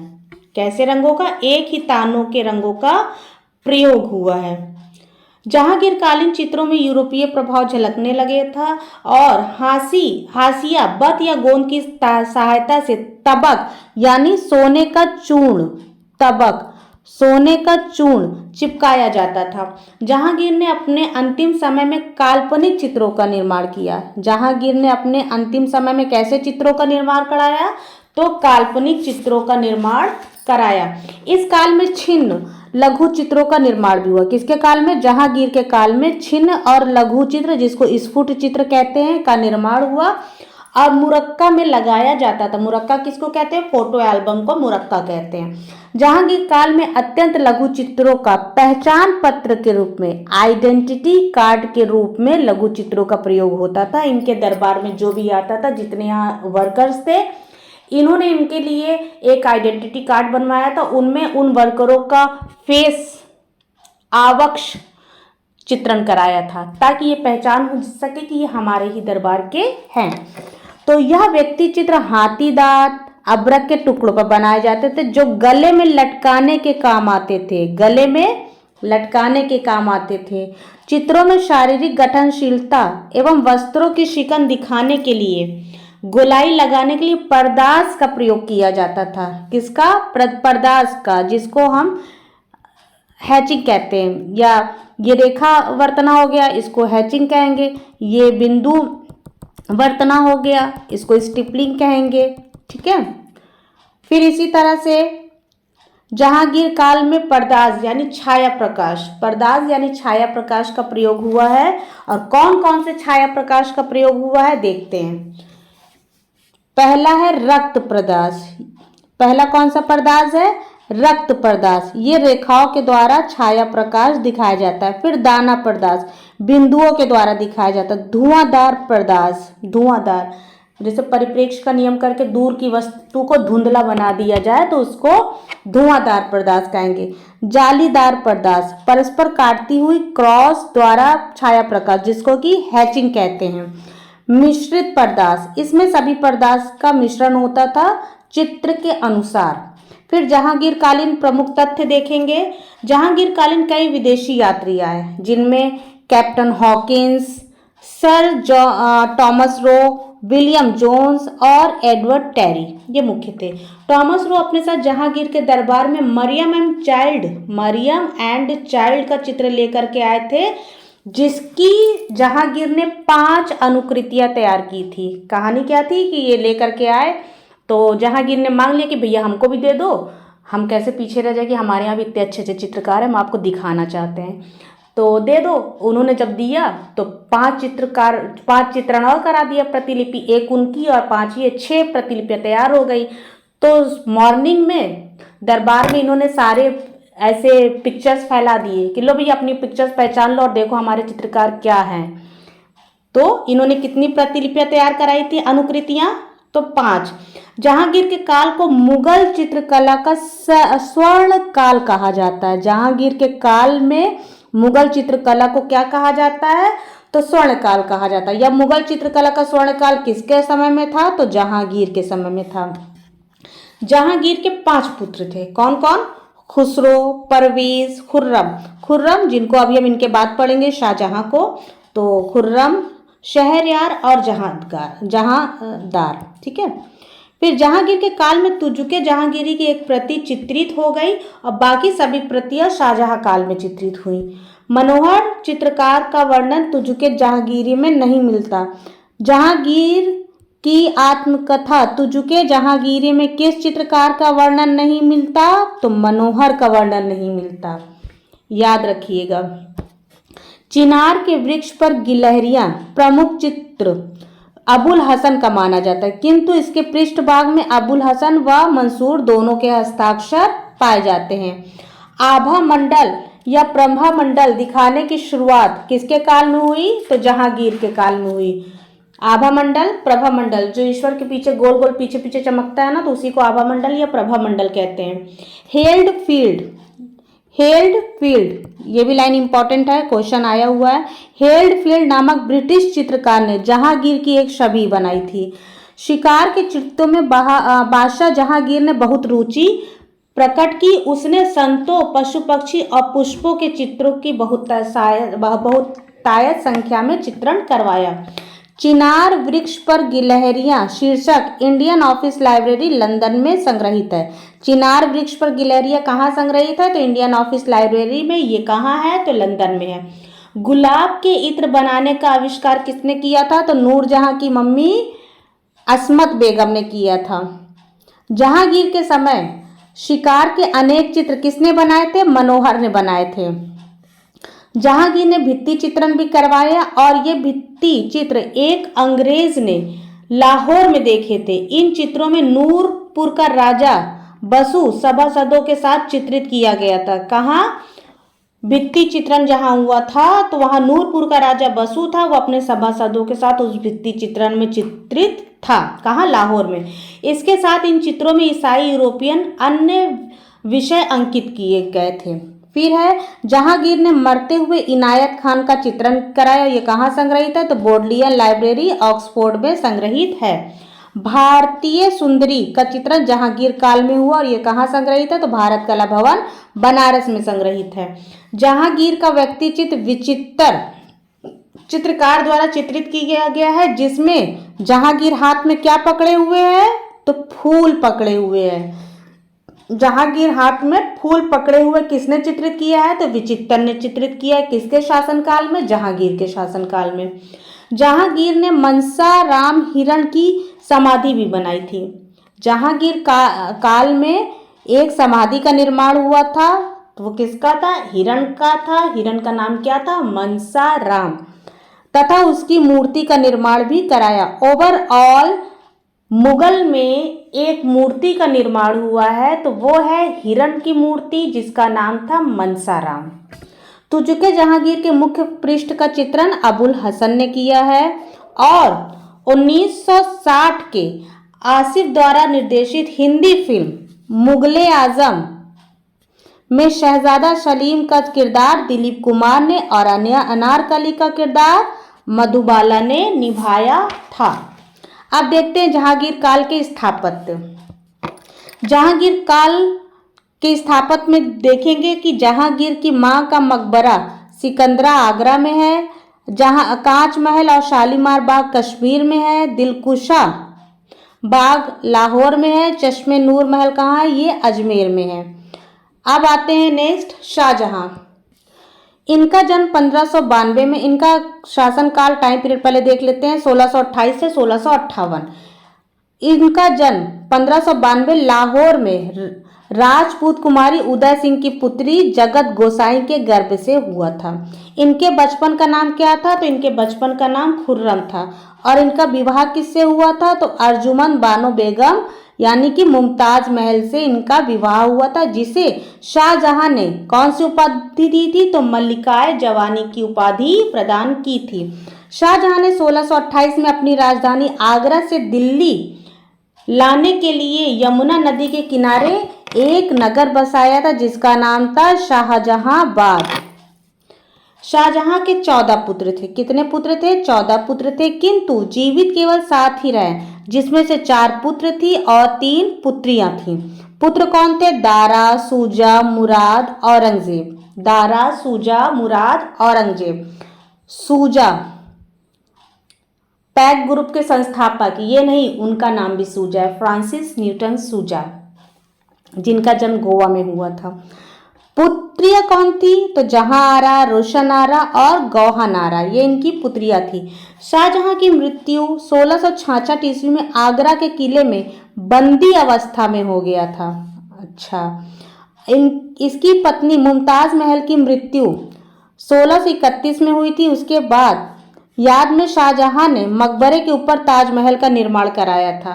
[SPEAKER 1] कैसे रंगों का, एक ही तानों के रंगों का प्रयोग हुआ है। जहांगीर कालीन चित्रों में यूरोपीय प्रभाव झलकने लगे था और हाशिया बत या गोंद की सहायता से तबक यानी सोने का चूर्ण चिपकाया जाता था। जहांगीर ने अपने अंतिम समय में काल्पनिक चित्रों का निर्माण किया। जहांगीर ने अपने अंतिम समय में कैसे चित्रों का निर्माण कराया, तो काल्पनिक चित्रों का निर्माण कराया। इस काल में छिन्न लघु चित्रों का निर्माण भी हुआ। किसके काल में, जहांगीर के काल में छिन्न और लघु चित्र, जिसको स्फुट चित्र कहते हैं, का निर्माण हुआ और मुरक्का में लगाया जाता था। मुरक्का किसको कहते हैं, फोटो एल्बम को मुरक्का कहते हैं। जहांगीर काल में अत्यंत लघु चित्रों का पहचान पत्र के रूप में, आइडेंटिटी कार्ड के रूप में लघु चित्रों का प्रयोग होता था। इनके दरबार में जो भी आता था, जितने यहाँ वर्कर्स थे, इन्होंने इनके लिए एक आइडेंटिटी कार्ड बनवाया था। उनमें उन वर्करों का फेस आवक्ष चित्रण कराया था ताकि ये पहचान हो सके कि ये हमारे ही दरबार के हैं। तो यह व्यक्ति चित्र हाथी दांत, अबरक के टुकड़ों पर बनाए जाते थे जो गले में लटकाने के काम आते थे। चित्रों में शारीरिक गठनशीलता एवं वस्त्रों की शिकन दिखाने के लिए, गोलाई लगाने के लिए परदास का प्रयोग किया जाता था। किसका, परदास का, जिसको हम हैचिंग कहते हैं, या ये रेखा वर्तना हो गया, इसको हैचिंग कहेंगे। ये बिंदु वर्तना हो गया, इसको स्टिपलिंग कहेंगे। ठीक है। फिर इसी तरह से जहांगीर काल में परदास यानी छाया प्रकाश का प्रयोग हुआ है। और कौन कौन से छाया प्रकाश का प्रयोग हुआ है देखते हैं। पहला है रक्त प्रदास। पहला कौन सा प्रदास है, रक्त प्रदास। ये रेखाओं के द्वारा छाया प्रकाश दिखाया जाता है। फिर दाना प्रदास, बिंदुओं के द्वारा दिखाया जाता है। धुआंधार प्रदास, धुआंधार, जैसे परिप्रेक्ष्य का नियम करके दूर की वस्तु को धुंधला बना दिया जाए तो उसको धुआंधार प्रदास कहेंगे। जालीदार प्रदास, परस्पर काटती हुई क्रॉस द्वारा छाया प्रकाश, जिसको कि हैचिंग कहते हैं। मिश्रित प्रदास, इसमें सभी प्रदास का मिश्रण होता था चित्र के अनुसार। फिर जहांगीर कालीन प्रमुख तथ्य देखेंगे। जहांगीर कालीन कई विदेशी यात्री आए, जिनमें captain Hawkins, sir Thomas Roe, William Jones और एडवर्ड टेरी, ये मुख्य थे। टॉमस रो अपने साथ जहांगीर के दरबार में मरियम एंड चाइल्ड का चित्र लेकर के आए थे, जिसकी जहांगीर ने 5 अनुकृतियां तैयार की थी। कहानी क्या थी कि ये लेकर के आए तो जहांगीर ने मांग लिया कि भैया हमको भी दे दो, हम कैसे पीछे रह जाए कि हमारे यहाँ भी इतने अच्छे अच्छे चित्रकार हैं, हम आपको दिखाना चाहते हैं। तो दे दो। उन्होंने जब दिया तो 5 चित्रण और करा दिया प्रतिलिपि, एक उनकी और 5 ये 6 प्रतिलिपियां तैयार हो गई। तो मॉर्निंग में दरबार में इन्होंने सारे ऐसे पिक्चर्स फैला दिए कि लो भैया अपनी पिक्चर्स पहचान लो और देखो हमारे चित्रकार क्या हैं। तो इन्होंने कितनी प्रतिलिपियां तैयार कराई थी, अनुकृतियां? तो 5। जहांगीर के काल को मुगल चित्रकला का स्वर्ण काल कहा जाता है। जहांगीर के काल में मुगल चित्रकला को क्या कहा जाता है? तो स्वर्ण काल कहा जाता है। या मुगल चित्रकला का स्वर्ण काल किसके समय में था? तो जहांगीर के समय में था। जहांगीर के 5 पुत्र थे। कौन कौन? खुसरो, परवेज, खुर्रम। खुर्रम जिनको अभी हम इनके बाद पढ़ेंगे, शाहजहां को। तो खुर्रम, शहरयार और जहांदार। ठीक है। फिर जहांगीर के काल में तुजुके जहांगीरी की एक प्रति चित्रित हो गई और बाकी सभी प्रतियां शाहजहां काल में चित्रित हुई। मनोहर चित्रकार का वर्णन तुजुके जहांगीरी में नहीं मिलता। जहांगीर की आत्मकथा तुजुके जहांगीरी में किस चित्रकार का वर्णन नहीं मिलता? तो मनोहर का वर्णन नहीं मिलता। याद रखिएगा। चिनार के वृक्ष पर गिलहरियां प्रमुख चित्र अबुल हसन का माना जाता है, किंतु इसके पृष्ठभाग में अबुल हसन व मंसूर दोनों के हस्ताक्षर पाए जाते हैं। आभा मंडल या प्रभा मंडल दिखाने की शुरुआत किसके काल में हुई? तो जहांगीर के काल में हुई। आभा मंडल, प्रभा मंडल, जो ईश्वर के पीछे गोल गोल पीछे पीछे चमकता है ना, तो उसी को आभा मंडल या प्रभा मंडल कहते हैं। हेल्ड फील्ड, ये भी लाइन इंपॉर्टेंट है, क्वेश्चन आया हुआ है। हेल्ड फील्ड नामक ब्रिटिश चित्रकार ने जहांगीर की एक छवि बनाई थी। शिकार के चित्रों में बादशाह जहांगीर ने बहुत रुचि प्रकट की। उसने संतों, पशु पक्षी और पुष्पों के चित्रों की बहुतायत संख्या में चित्रण करवाया। चिनार वृक्ष पर गिलहरियां शीर्षक इंडियन ऑफिस लाइब्रेरी लंदन में संग्रहित है। चिनार वृक्ष पर गिलहरियां कहाँ संग्रहित है? तो इंडियन ऑफिस लाइब्रेरी में। ये कहाँ है? तो लंदन में है। गुलाब के इत्र बनाने का आविष्कार किसने किया था? तो नूरजहां की मम्मी अस्मत बेगम ने किया था। जहांगीर के समय शिकार के अनेक चित्र किसने बनाए थे? मनोहर ने बनाए थे। जहांगीर ने भित्ति चित्रण भी करवाया और ये भित्ति चित्र एक अंग्रेज ने लाहौर में देखे थे। इन चित्रों में नूरपुर का राजा बसु सभासदों के साथ चित्रित किया गया था। कहाँ भित्ति चित्रण जहां हुआ था तो वहां नूरपुर का राजा बसु था, वो अपने सभासदों के साथ उस भित्ति चित्रण में चित्रित था। कहाँ? लाहौर में। इसके साथ इन चित्रों में ईसाई, यूरोपियन अन्य विषय अंकित किए गए थे। फिर है जहांगीर ने मरते हुए इनायत खान का चित्रण कराया। ये कहाँ संग्रहित है? तो बोडलियन लाइब्रेरी ऑक्सफोर्ड में संग्रहित है। भारतीय सुंदरी का चित्रण जहांगीर काल में हुआ और ये कहाँ संग्रहित है? तो भारत कला भवन बनारस में संग्रहित है। जहांगीर का व्यक्ति चित्र विचित्र चित्रकार द्वारा चित्रित किया गया है, जिसमें जहांगीर हाथ में क्या पकड़े हुए हैं? तो फूल पकड़े हुए हैं। जहांगीर हाथ में फूल पकड़े हुए किसने चित्रित किया है? तो विचित्र ने चित्रित किया है। किसके शासनकाल में? जहांगीर के शासनकाल में। जहांगीर ने मनसा राम हिरण की समाधि भी बनाई थी। जहांगीर काल में एक समाधि का निर्माण हुआ था, तो वो किसका था? हिरण का था। हिरण का नाम क्या था? मनसा राम। तथा उसकी मूर्ति का निर्माण भी कराया। ओवरऑल मुगल में एक मूर्ति का निर्माण हुआ है, तो वो है हिरण की मूर्ति, जिसका नाम था मनसाराम। तुजुके जहांगीर के मुख्य पृष्ठ का चित्रण अबुल हसन ने किया है और 1960 के आसिफ द्वारा निर्देशित हिंदी फिल्म मुगले आजम में शहजादा सलीम का किरदार दिलीप कुमार ने और अनारकली का किरदार मधुबाला ने निभाया था। अब देखते हैं जहांगीर काल के स्थापत्य। जहांगीर काल के स्थापत्य में देखेंगे कि जहांगीर की मां का मकबरा सिकंदरा आगरा में है, जहां कांच महल और शालीमार बाग कश्मीर में है, दिलकुशा बाग लाहौर में है, चश्मे नूर महल कहाँ है? ये अजमेर में है। अब आते हैं नेक्स्ट शाहजहां। इनका जन्म 1592 में, इनका शासनकाल टाइम पीरियड पहले देख लेते हैं 1628 से 1658। इनका जन्म 1592 लाहौर में राजपूत कुमारी उदय सिंह की पुत्री जगत गोसाई के गर्भ से हुआ था। इनके बचपन का नाम क्या था? तो इनके बचपन का नाम खुर्रम था। और इनका विवाह किससे हुआ था? तो अर्जुमन बानो बेगम यानी कि मुमताज महल से इनका विवाह हुआ था, जिसे शाहजहां ने कौन सी उपाधि दी थी? तो मल्लिकाए जवानी की उपाधि प्रदान की थी। शाहजहां ने 1628 में अपनी राजधानी आगरा से दिल्ली लाने के लिए यमुना नदी के किनारे एक नगर बसाया था, जिसका नाम था शाहजहांबाद। शाहजहां के 14 पुत्र थे। कितने पुत्र थे? 14 पुत्र थे, किंतु जीवित केवल 7 ही रहे, जिसमें से 4 पुत्र थी और 3 पुत्रियां थीं। पुत्र कौन थे? दारा, सूजा, मुराद, औरंगजेब। दारा, सूजा, मुराद, औरंगजेब। सूजा पैक ग्रुप के संस्थापक, ये नहीं, उनका नाम भी सूजा है, फ्रांसिस न्यूटन सूजा, जिनका जन्म गोवा में हुआ था। पुत्रियां कौन थी? तो जहां आरा, रोशन आरा और गौहन आरा, ये इनकी पुत्रियां थी। शाहजहां की मृत्यु 1666 ईस्वी में आगरा के किले में बंदी अवस्था में हो गया था। अच्छा, इसकी पत्नी मुमताज महल की मृत्यु 1631 में हुई थी। उसके बाद याद में शाहजहां ने मकबरे के ऊपर ताजमहल का निर्माण कराया था।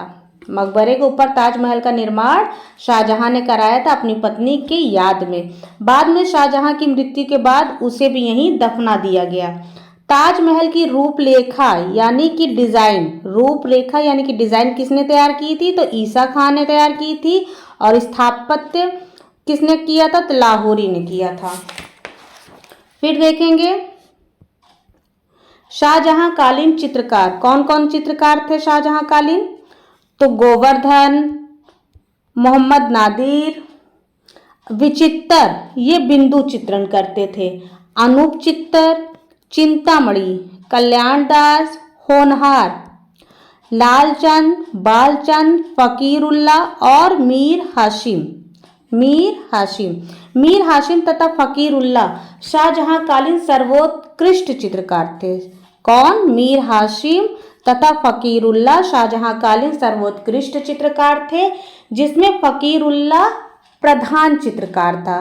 [SPEAKER 1] मकबरे के ऊपर ताजमहल का निर्माण शाहजहां ने कराया था अपनी पत्नी की याद में। बाद में शाहजहां की मृत्यु के बाद उसे भी यहीं दफना दिया गया। ताजमहल की रूपरेखा यानी कि डिजाइन किसने तैयार की थी? तो ईसा खान ने तैयार की थी। और स्थापत्य किसने किया था? तो लाहौरी ने किया था। फिर देखेंगे शाहजहां कालीन चित्रकार। कौन कौन चित्रकार थे शाहजहां कालीन? तो गोवर्धन, मोहम्मद नादिर, विचित्तर, ये बिंदु चित्रण करते थे। अनूप चित्तर, चिंतामणि, कल्याण दास, होनहार, लालचंद, बालचंद, फकीरुल्ला और मीर हाशिम तथा फकीरुल्ला शाहजहां कालीन सर्वोत्कृष्ट चित्रकार थे। कौन? मीर हाशिम तथा फकीरुल्ला शाहजहां कालीन सर्वोत्कृष्ट चित्रकार थे, जिसमें फकीरुल्ला प्रधान चित्रकार था।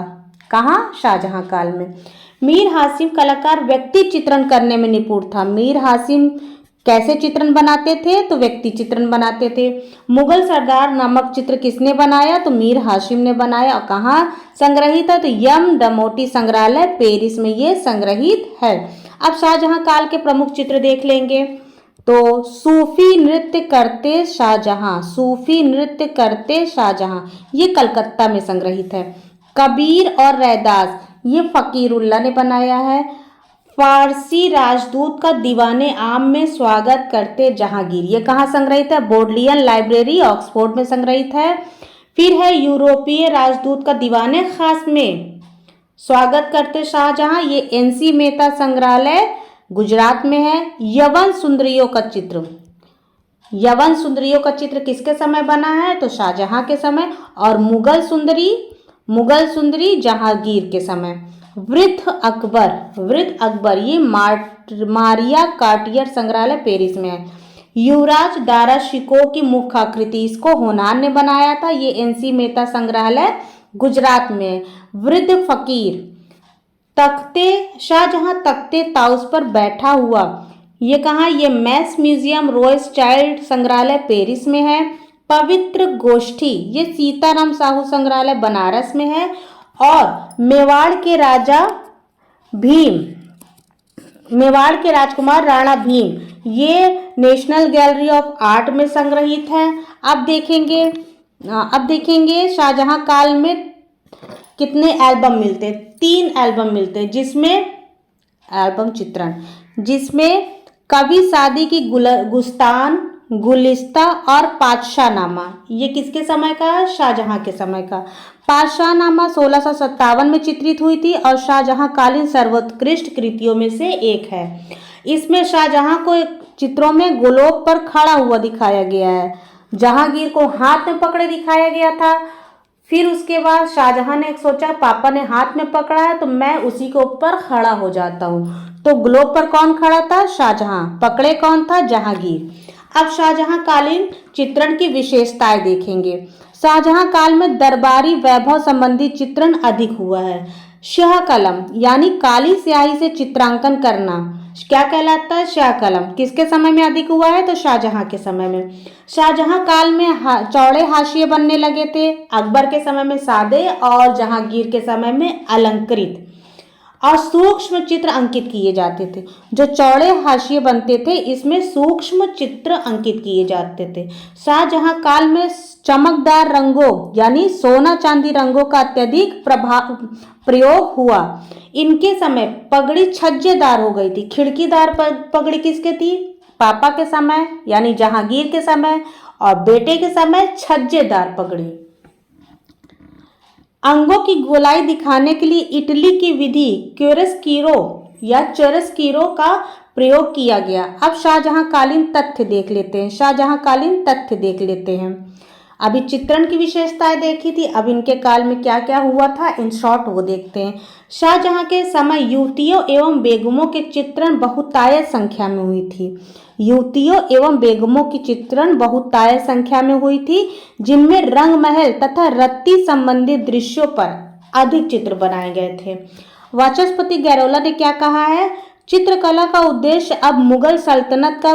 [SPEAKER 1] कहाँ? शाहजहां काल में। मीर हाशिम कलाकार व्यक्ति चित्रण करने में निपुण था। मीर हाशिम कैसे चित्रण बनाते थे? तो व्यक्ति चित्रण बनाते थे। मुगल सरदार नामक चित्र किसने बनाया? तो मीर हाशिम ने बनाया। और कहाँ संग्रहित है? तो यम डमोटी संग्रहालय पेरिस में ये संग्रहित है। अब शाहजहां काल के प्रमुख चित्र देख लेंगे। तो सूफी नृत्य करते शाहजहां, ये कलकत्ता में संग्रहित है। कबीर और रैदास, ये फकीरुल्ला ने बनाया है। फारसी राजदूत का दीवाने आम में स्वागत करते जहांगीर, ये कहाँ संग्रहित है? बोडलियन लाइब्रेरी ऑक्सफोर्ड में संग्रहित है। फिर है यूरोपीय राजदूत का दीवाने खास में स्वागत करते शाहजहां, ये एनसी मेहता संग्रहालय गुजरात में है। यवन सुंदरियों का चित्र किसके समय बना है? तो शाहजहां के समय। और मुगल सुंदरी जहांगीर के समय। वृद्ध अकबर, ये मारिया कार्टियर संग्रहालय पेरिस में है। युवराज दारा शिकोह की मुख्य आकृति, इसको होनार ने बनाया था, ये एनसी मेहता संग्रहालय गुजरात में। वृद्ध फकीर, शाहजहां तख्ते ताउस पर बैठा हुआ, ये कहाँ? ये मैस म्यूजियम रॉयस चाइल्ड संग्रहालय पेरिस में है। पवित्र गोष्ठी, ये सीताराम साहू संग्रहालय बनारस में है। और मेवाड़ के राजकुमार राणा भीम, ये नेशनल गैलरी ऑफ आर्ट में संग्रहित है। अब देखेंगे शाहजहां काल में कितने एल्बम मिलते हैं? 3 एल्बम मिलते हैं, जिसमें एल्बम चित्रण, जिसमें कभी शादी की गुस्तान, गुलिस्ता और पातशाहनामा, ये किसके समय का है? शाहजहां के समय का। पातशाहनामा 1657 में चित्रित हुई थी और शाहजहां कालीन सर्वोत्कृष्ट कृतियों में से एक है। इसमें शाहजहां को चित्रों में गोलोक पर खड़ा हुआ दिखाया गया है। जहांगीर को हाथ में पकड़े दिखाया गया था। फिर उसके बाद शाहजहां ने सोचा, पापा ने हाथ में पकड़ा है तो मैं उसी के ऊपर खड़ा हो जाता हूँ। तो ग्लोब पर कौन खड़ा था? शाहजहां। पकड़े कौन था? जहांगीर। अब शाहजहां कालीन चित्रण की विशेषताएं देखेंगे। शाहजहां काल में दरबारी वैभव संबंधी चित्रण अधिक हुआ है। स्याह कलम यानी काली स्याही से चित्रांकन करना क्या कहलाता है? स्याह कलम। किसके समय में अधिक हुआ है? तो शाहजहां के समय में। शाहजहां काल में चौड़े हाशिए बनने लगे थे, अकबर के समय में सादे और जहांगीर के समय में अलंकृत और सूक्ष्म चित्र अंकित किए जाते थे। जो चौड़े हाशिए बनते थे इसमें सूक्ष्म चित्र अंकित किए जाते थे। शाहजहां काल में चमकदार रंगों यानी सोना चांदी रंगों का अत्यधिक प्रयोग हुआ। इनके समय पगड़ी छज्जेदार हो गई थी। खिड़कीदार पगड़ी किसके थी? पापा के समय यानी जहांगीर के समय, और बेटे के समय छज्जेदार पगड़ी। अंगों की गोलाई दिखाने के लिए इटली की विधि क्यूरेस्कीरो या चेरेस्कीरो का प्रयोग किया गया। अब शाहजहांकालीन तथ्य देख लेते हैं। शाहजहांकालीन तथ्य देख लेते हैं। अभी चित्रण की विशेषताएं देखी थी, अब इनके काल में क्या क्या हुआ था इन शॉर्ट वो देखते हैं। शाहजहां के समय युवतियों एवं बेगमों के चित्रण बहुतायत संख्या में हुई थी। युवतियों एवं बेगमों की चित्रण बहुतायत संख्या में हुई थी, जिनमें रंग महल तथा रत्ती संबंधित दृश्यों पर अधिक चित्र बनाए गए थे। वाचस्पति गैरोला ने क्या कहा है? चित्रकला का उद्देश्य अब मुगल सल्तनत का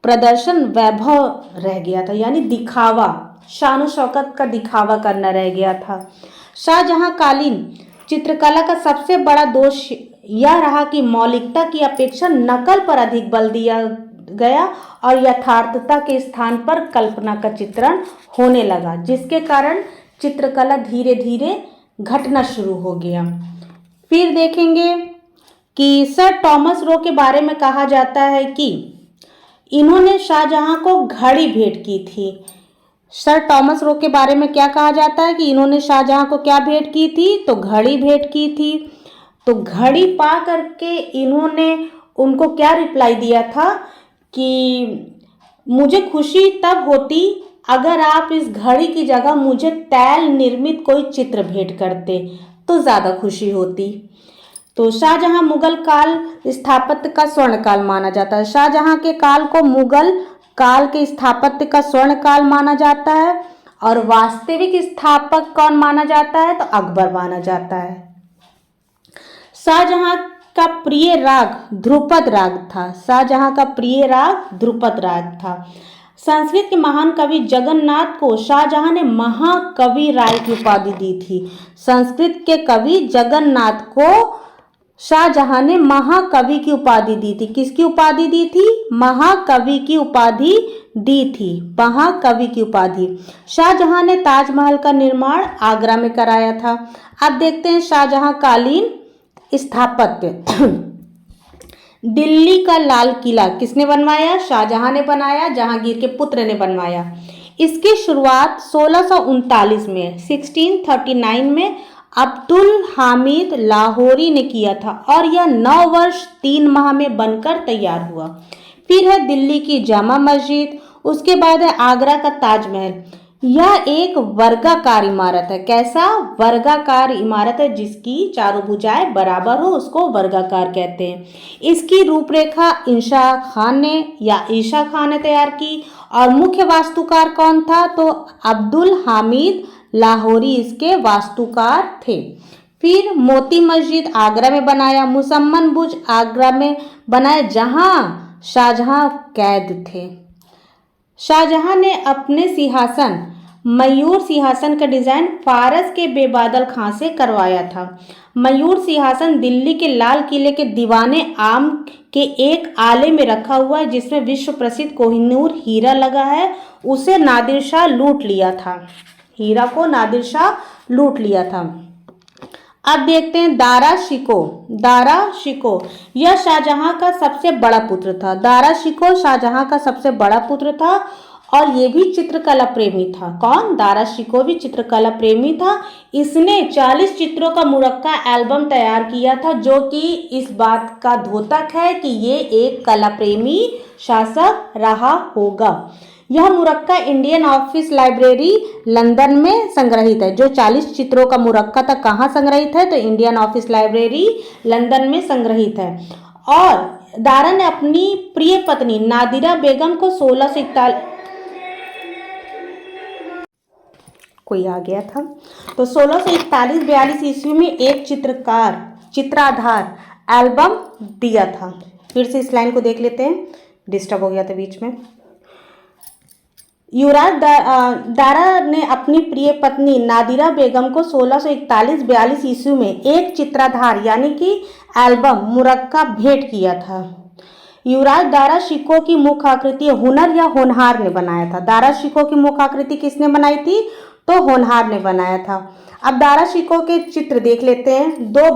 [SPEAKER 1] प्रदर्शन वैभव रह गया था, यानी दिखावा, शान शौकत का दिखावा करना रह गया था। शाहजहांकालीन चित्रकला का सबसे बड़ा दोष यह रहा कि मौलिकता की अपेक्षा नकल पर अधिक बल दिया गया और यथार्थता के स्थान पर कल्पना का चित्रण होने लगा, जिसके कारण चित्रकला धीरे धीरे घटना शुरू हो गया। फिर देखेंगे कि सर टॉमस रो के बारे में कहा जाता है कि इन्होंने शाहजहां को घड़ी भेंट की थी। सर टॉमस रो के बारे में क्या कहा जाता है कि इन्होंने शाहजहां को क्या भेंट की थी? तो घड़ी भेंट की थी। तो घड़ी पा करके इन्होंने उनको क्या रिप्लाई दिया था कि मुझे खुशी तब होती अगर आप इस घड़ी की जगह मुझे तैल निर्मित कोई चित्र भेंट करते तो ज़्यादा खुशी होती। तो शाहजहां मुगल काल स्थापत्य का स्वर्ण काल माना जाता है। शाहजहां के काल को मुगल काल के स्थापत्य का स्वर्ण काल माना जाता है और वास्तविक स्थापक कौन माना जाता है? तो अकबर माना जाता है। शाहजहां का प्रिय राग ध्रुपद राग था। शाहजहां का प्रिय राग ध्रुपद राग था। संस्कृत के महान कवि जगन्नाथ को शाहजहां ने महाकवि राय की उपाधि दी थी। संस्कृत के कवि जगन्नाथ को शाहजहां ने महाकवि की उपाधि दी थी। किसकी उपाधि दी थी? महाकवि की उपाधि दी थी। महाकवि की उपाधि। शाहजहां ने ताजमहल का निर्माण आगरा में कराया था। अब देखते हैं शाहजहां कालीन स्थापत्य। दिल्ली का लाल किला किसने बनवाया? शाहजहां ने बनाया, जहांगीर के पुत्र ने बनवाया। इसकी शुरुआत 1639 में 1639 में अब्दुल हामिद लाहौरी ने किया था और यह 9 वर्ष 3 माह में बनकर तैयार हुआ। फिर है दिल्ली की जामा मस्जिद, उसके बाद है आगरा का ताजमहल। यह एक वर्गाकार इमारत है। कैसा? वर्गाकार इमारत है, जिसकी चारों भुजाएं बराबर हो उसको वर्गाकार कहते हैं। इसकी रूपरेखा ईशा खान ने तैयार की और मुख्य वास्तुकार कौन था? तो अब्दुल हामिद लाहौरी इसके वास्तुकार थे। फिर मोती मस्जिद आगरा में बनाया, मुसम्मन बुर्ज आगरा में बनाया जहां शाहजहां कैद थे। शाहजहां ने अपने सिंहासन मयूर सिंहासन का डिजाइन फारस के बेबादल खां से करवाया था। मयूर सिंहासन दिल्ली के लाल किले के दीवाने आम के एक आले में रखा हुआ है, जिसमें विश्व प्रसिद्ध कोहिनूर हीरा लगा है। उसे नादिर शाह लूट लिया था। हीरा को नादिर शाह लूट लिया था। अब देखते हैं दारा शिको। दारा शिको यह शाहजहां का सबसे बड़ा पुत्र था। दारा शिको शाहजहां का सबसे बड़ा पुत्र था और ये भी चित्रकला प्रेमी था। कौन? दारा शिको भी चित्रकला प्रेमी था। इसने 40 चित्रों का मुरक्का एल्बम तैयार किया था, जो कि इस बात का द्योतक है कि ये एक कला प्रेमी शासक रहा होगा। यह Murakka Indian office library London में संग्रहित है। जो 40 चित्रों का मुरक्का था कहाँ संग्रहित है? तो इंडियन ऑफिस लाइब्रेरी लंदन में संग्रहित है। और दारा ने अपनी प्रिय पत्नी नादिरा बेगम को कोई आ गया था। तो 1641-42 ईस्वी में एक चित्राधार एल्बम दिया था। फिर से इस लाइन को देख लेते हैं, डिस्टर्ब हो गया था बीच में। युवराज दारा ने अपनी प्रिय पत्नी नादिरा बेगम को 1641-42 ईस्वी में एक चित्राधार यानी कि एल्बम मुरक्का भेंट किया था। युवराज दारा शिकोह की मुख्य आकृति हुनर या होनहार ने बनाया था। दारा शिकोह की मुख्य आकृति किसने बनाई थी? तो होनहार ने बनाया था। अब दारा शिकोह के चित्र देख लेते हैं। दो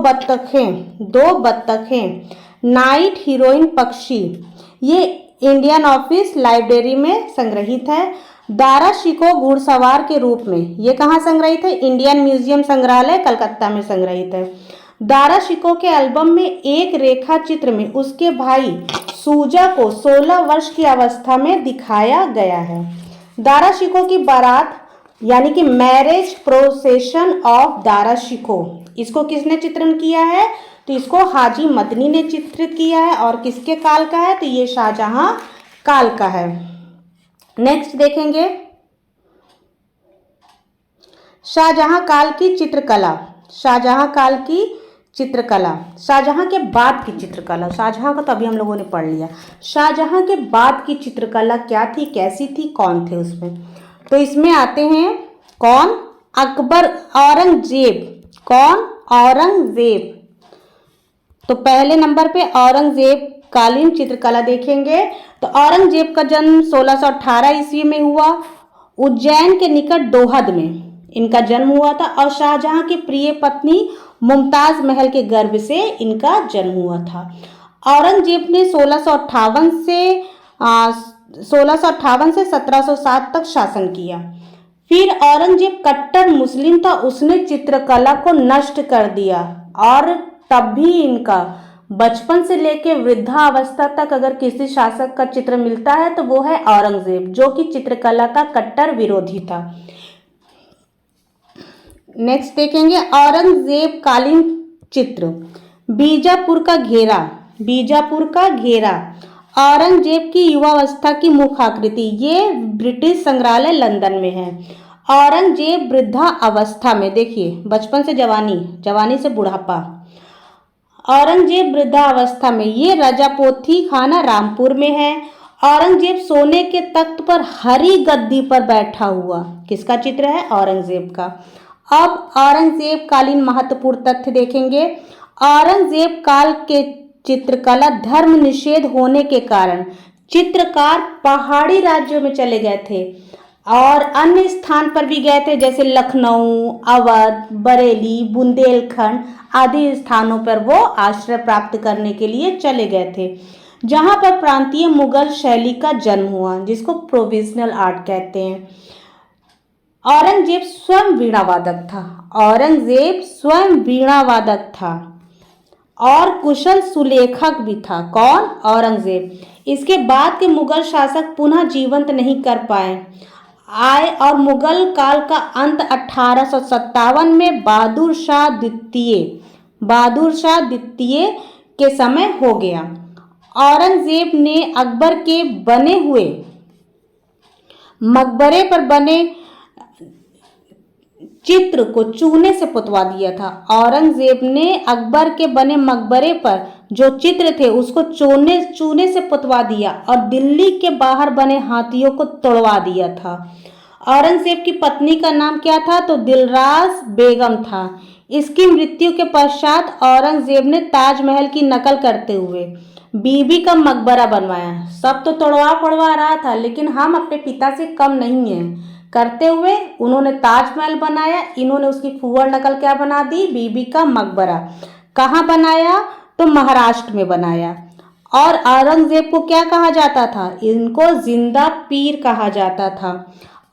[SPEAKER 1] बत्तखें, नाइट हीरोइन पक्षी, ये इंडियन ऑफिस लाइब्रेरी में संग्रहित है। दारा शिकोह घुड़सवार के रूप में, ये कहाँ संग्रहित है? इंडियन म्यूजियम संग्रहालय कलकत्ता में संग्रहित है। दारा शिकोह के एल्बम में एक रेखा चित्र में उसके भाई सूजा को 16 वर्ष की अवस्था में दिखाया गया है। दारा शिकोह की बारात यानी कि marriage procession of Dara Shikoh, इसको किसने चित्रण किया है? तो इसको हाजी मदनी ने चित्रित किया है। और किसके काल का है? तो ये शाहजहां काल का है। नेक्स्ट देखेंगे शाहजहां काल की चित्रकला। शाहजहां काल की चित्रकला, शाहजहां के बाद की चित्रकला। शाहजहां का तो अभी हम लोगों ने पढ़ लिया। शाहजहां के बाद की चित्रकला क्या थी, कैसी थी, कौन थे उसमें? तो इसमें आते हैं कौन? अकबर, औरंगजेब। कौन? औरंगजेब। तो पहले नंबर पे औरंगजेब कालीन चित्रकला देखेंगे। तो औरंगजेब का जन्म 1618 ईस्वी में हुआ। उज्जैन के निकट दोहद में इनका जन्म हुआ था। और शाहजहां की प्रिय पत्नी मुमताज महल के गर्भ से इनका जन्म हुआ था। औरंगजेब ने 1658 से 1707 तक शासन किया। फिर औरंगजेब कट्टर मुस्लिम था, उसने चित्रकला को नष्ट कर दिया। और तब भी इनका बचपन से लेकर वृद्धावस्था तक अगर किसी शासक का चित्र मिलता है तो वो है औरंगजेब, जो कि चित्रकला का कट्टर विरोधी था। नेक्स्ट देखेंगे औरंगजेब कालीन चित्र। बीजापुर का घेरा। बीजापुर का घेरा औरंगजेब की युवावस्था की मुख्य आकृति, ये ब्रिटिश संग्रहालय लंदन में है। औरंगजेब वृद्धा अवस्था में, देखिए बचपन से जवानी, जवानी से बुढ़ापा। औरंगजेब वृद्धा अवस्था में, ये रजापोथी खाना रामपुर में है। औरंगजेब सोने के तख्त पर हरी गद्दी पर बैठा हुआ, किसका चित्र है? औरंगजेब का। अब औरंगजेब कालीन महत्वपूर्ण तथ्य देखेंगे। औरंगजेब काल के चित्रकला धर्म निषेध होने के कारण चित्रकार पहाड़ी राज्यों में चले गए थे और अन्य स्थान पर भी गए थे, जैसे लखनऊ, अवध, बरेली, बुंदेलखंड आदि स्थानों पर वो आश्रय प्राप्त करने के लिए चले गए थे, जहां पर प्रांतीय मुगल शैली का जन्म हुआ, जिसको प्रोविजनल आर्ट कहते हैं। औरंगजेब स्वयं वीणावादक था। औरंगजेब स्वयं वीणावादक था और कुशल सुलेखक भी था। कौन? औरंगजेब। इसके बाद के मुगल शासक पुनः जीवंत नहीं कर आए और मुगल काल का अंत 1857 में बहादुर शाह द्वितीय के समय हो गया। औरंगजेब ने अकबर के बने हुए मकबरे पर बने चित्र को चूने से पुतवा दिया था। औरंगजेब ने अकबर के बने मकबरे पर जो चित्र थे उसको चूने से पुतवा दिया और दिल्ली के बाहर बने हाथियों को तोड़वा दिया था। औरंगजेब की पत्नी का नाम क्या था? तो दिलरास बेगम था। इसकी मृत्यु के पश्चात औरंगजेब ने ताजमहल की नकल करते हुए बीबी का मकबरा बनवाया। सब तो तोड़वा पड़वा रहा था, लेकिन हम अपने पिता से कम नहीं हैं करते हुए उन्होंने ताजमहल बनाया। इन्होंने उसकी फूहड़ नकल क्या बना दी? बीबी का मकबरा। कहाँ बनाया? तो महाराष्ट्र में बनाया। और औरंगजेब को क्या कहा जाता था? इनको जिंदा पीर कहा जाता था।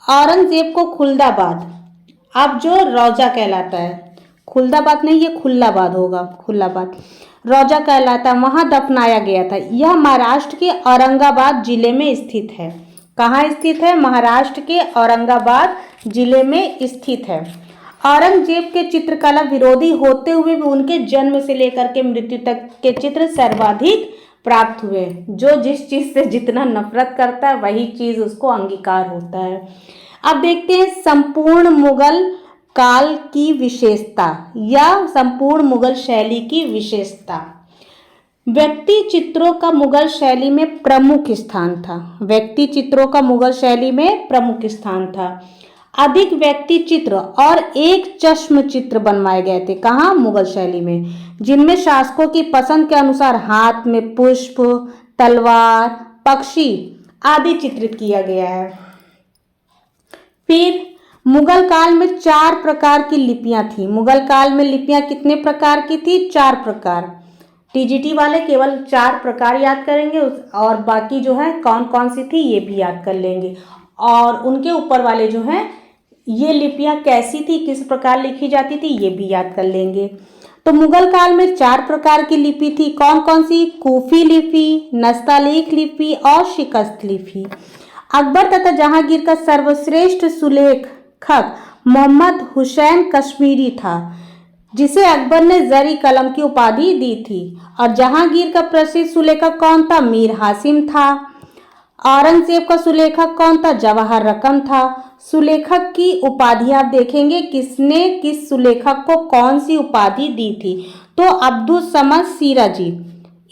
[SPEAKER 1] औरंगजेब को खुलदाबाद, अब जो रौजा कहलाता है, खुलदाबाद नहीं, ये खुल्लाबाद होगा, खुल्लाबाद रौजा कहलाता, वहां दफनाया गया था। यह महाराष्ट्र के औरंगाबाद जिले में स्थित है। कहाँ स्थित है? महाराष्ट्र के औरंगाबाद जिले में स्थित है। औरंगजेब के चित्रकला विरोधी होते हुए भी उनके जन्म से लेकर के मृत्यु तक के चित्र सर्वाधिक प्राप्त हुए। जो जिस चीज से जितना नफरत करता है वही चीज उसको अंगीकार होता है। अब देखते हैं संपूर्ण मुगल काल की विशेषता या संपूर्ण मुगल शैली की विशेषता। व्यक्ति चित्रों का मुगल शैली में प्रमुख स्थान था। व्यक्ति चित्रों का मुगल शैली में प्रमुख स्थान था। अधिक व्यक्ति चित्र और एक चश्म चित्र बनवाए गए थे। कहाँ? मुगल शैली में, जिनमें शासकों की पसंद के अनुसार हाथ में पुष्प, तलवार, पक्षी आदि चित्रित किया गया है। फिर मुगल काल में 4 प्रकार की लिपियां थी। मुगल काल में लिपियां कितने प्रकार की थी? 4 प्रकार। टीजीटी वाले केवल 4 प्रकार याद करेंगे और बाकी जो है कौन कौन सी थी ये भी याद कर लेंगे, और उनके ऊपर वाले जो हैं ये लिपियां कैसी थी, किस प्रकार लिखी जाती थी, ये भी याद कर लेंगे। तो मुगल काल में 4 प्रकार की लिपि थी। कौन कौन सी? कूफी लिपि, नस्तालीक लिपि और शिकस्त लिपि। अकबर तथा जहांगीर का सर्वश्रेष्ठ सुलेखक मोहम्मद हुसैन कश्मीरी था, जिसे अकबर ने जरी कलम की उपाधि दी थी। और जहांगीर का प्रसिद्ध सुलेखक कौन था? मीर हासिम था। औरंगजेब का सुलेखक कौन था? जवाहर रकम था। सुलेखक की उपाधि आप देखेंगे किसने किस सुलेखक को कौन सी उपाधि दी थी। तो अब्दुल समद सिराजी,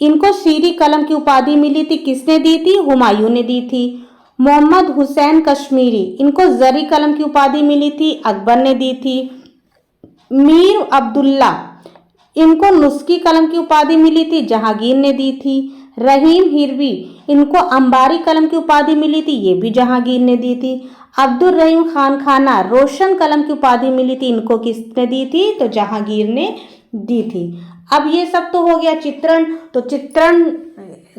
[SPEAKER 1] इनको सीरी कलम की उपाधि मिली थी। किसने दी थी? हुमायूं ने दी थी। मोहम्मद हुसैन कश्मीरी, इनको जरी कलम की उपाधि मिली थी, अकबर ने दी थी। मीर अब्दुल्ला, इनको नुस्खी कलम की उपाधि मिली थी, जहांगीर ने दी थी। रहीम हिरवी, इनको अंबारी कलम की उपाधि मिली थी, ये भी जहांगीर ने दी थी। अब्दुल रहीम खान खाना, रोशन कलम की उपाधि मिली थी, इनको किसने दी थी? तो जहांगीर ने दी थी। अब ये सब तो हो गया चित्रण। तो चित्रण,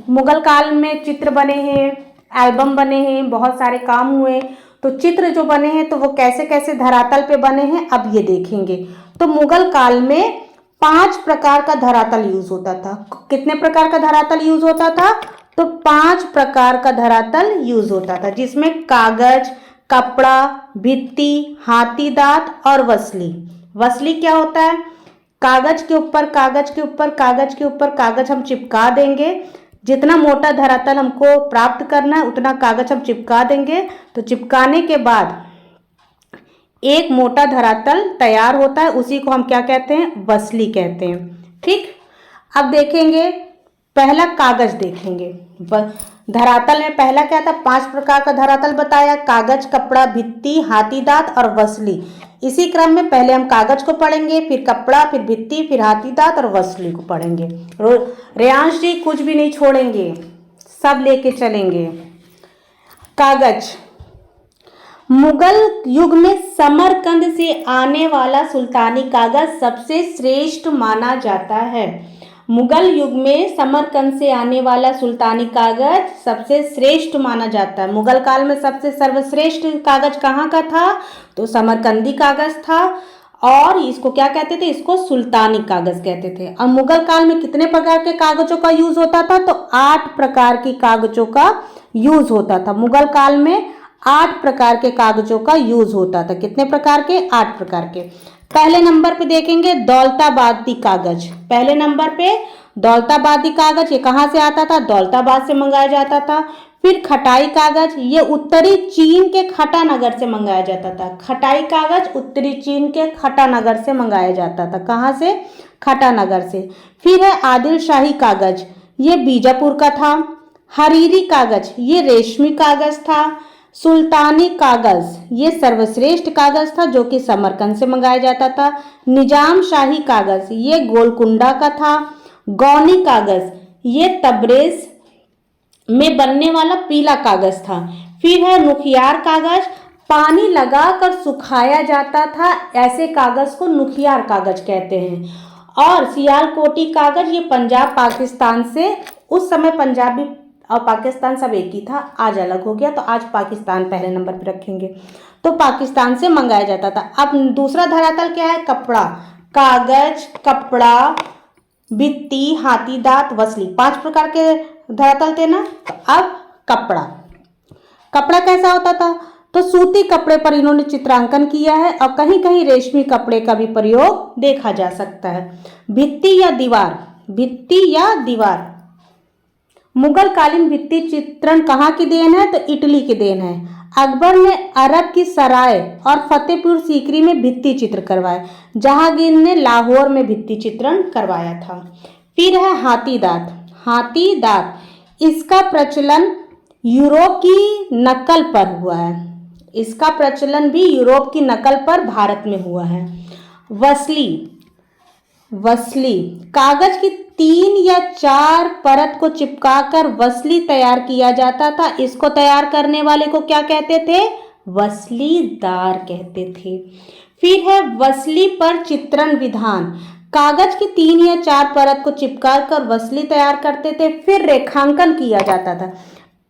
[SPEAKER 1] मुगल काल में चित्र बने हैं, एल्बम बने हैं, बहुत सारे काम हुए। तो चित्र जो बने हैं तो वो कैसे कैसे धरातल पे बने हैं अब ये देखेंगे। तो मुगल काल में 5 प्रकार का धरातल यूज होता था। कितने प्रकार का धरातल यूज होता था? तो 5 प्रकार का धरातल यूज होता था, जिसमें कागज, कपड़ा, भित्ति, हाथी दांत और वसली। वसली क्या होता है? कागज के ऊपर कागज के ऊपर कागज के ऊपर कागज हम चिपका देंगे। जितना मोटा धरातल हमको प्राप्त करना है उतना कागज हम चिपका देंगे। तो चिपकाने के बाद एक मोटा धरातल तैयार होता है, उसी को हम क्या कहते हैं? वसली कहते हैं। ठीक, अब देखेंगे पहला कागज देखेंगे। धरातल में पहला क्या था? 5 प्रकार का धरातल बताया, कागज, कपड़ा, भित्ति, हाथी दांत और वसली। इसी क्रम में पहले हम कागज को पढ़ेंगे, फिर कपड़ा, फिर भित्ति, फिर हाथी दांत और वसली को पढ़ेंगे। रेयांश जी कुछ भी नहीं छोड़ेंगे, सब लेके चलेंगे। कागज, मुगल युग में समरकंद से आने वाला सुल्तानी कागज सबसे श्रेष्ठ माना जाता है। मुगल युग में समरकंद से आने वाला सुल्तानी कागज सबसे श्रेष्ठ माना जाता है। मुगल काल में सबसे सर्वश्रेष्ठ कागज कहाँ का था? तो समरकंदी कागज था, और इसको क्या कहते थे? इसको सुल्तानी कागज कहते थे। और मुगल काल में कितने प्रकार के कागजों का यूज होता था? तो 8 प्रकार की कागजों का यूज होता था। मुगल काल में 8 प्रकार के कागजों का यूज होता था। कितने प्रकार के? 8 प्रकार के। पहले नंबर पे देखेंगे दौलताबादी कागज। पहले नंबर पे दौलताबादी कागज, ये कहाँ से आता था? दौलताबाद से मंगाया जाता था। फिर खटाई कागज, ये उत्तरी चीन के खटा नगर से मंगाया जाता था। खटाई कागज उत्तरी चीन के खटा नगर से मंगाया जाता था। कहाँ से? खटा नगर से। फिर है आदिल शाही कागज, ये बीजापुर का था। हरीरी कागज, ये रेशमी कागज था। सुल्तानी कागज, ये सर्वश्रेष्ठ कागज था जो कि समरकंद से मंगाया जाता था। निजाम शाही कागज, ये गोलकुंडा का था। गौनी कागज, ये तबरेज में बनने वाला पीला कागज था। फिर है नुखियार कागज, पानी लगाकर सुखाया जाता था, ऐसे कागज को नुखियार कागज कहते हैं। और सियालकोटी कागज, ये पंजाब पाकिस्तान से, उस समय पंजाबी और पाकिस्तान सब एक ही था, आज अलग हो गया, तो आज पाकिस्तान पहले नंबर पे रखेंगे। तो पाकिस्तान से मंगाया जाता था। अब दूसरा धरातल क्या है? कपड़ा। कागज, कपड़ा, भित्ति, हाथी दांत, वसली, 5 प्रकार के धरातल थे ना। अब कपड़ा, कपड़ा कैसा होता था? तो सूती कपड़े पर इन्होंने चित्रांकन किया है, और कहीं कहीं रेशमी कपड़े का भी प्रयोग देखा जा सकता है। भित्ति या दीवार, भित्ति या दीवार, मुगल कालीन भित्ति चित्रण कहाँ की देन है? तो इटली की देन है। अकबर ने अरब की सराय और फतेहपुर सीकरी में भित्ति चित्र करवाए। जहांगीर ने लाहौर में भित्ति चित्रण करवाया था। फिर है हाथी दांत। हाथी दांत इसका प्रचलन यूरोप की नकल पर हुआ है। इसका प्रचलन भी यूरोप की नकल पर भारत में हुआ है। वसली। वसली कागज की 3 या 4 परत को चिपकाकर वसली तैयार किया जाता था। इसको तैयार करने वाले को क्या कहते थे? वसलीदार कहते थे। फिर है वसली पर चित्रण विधान। कागज की 3 या 4 परत को चिपकाकर वसली तैयार करते थे, फिर रेखांकन किया जाता था।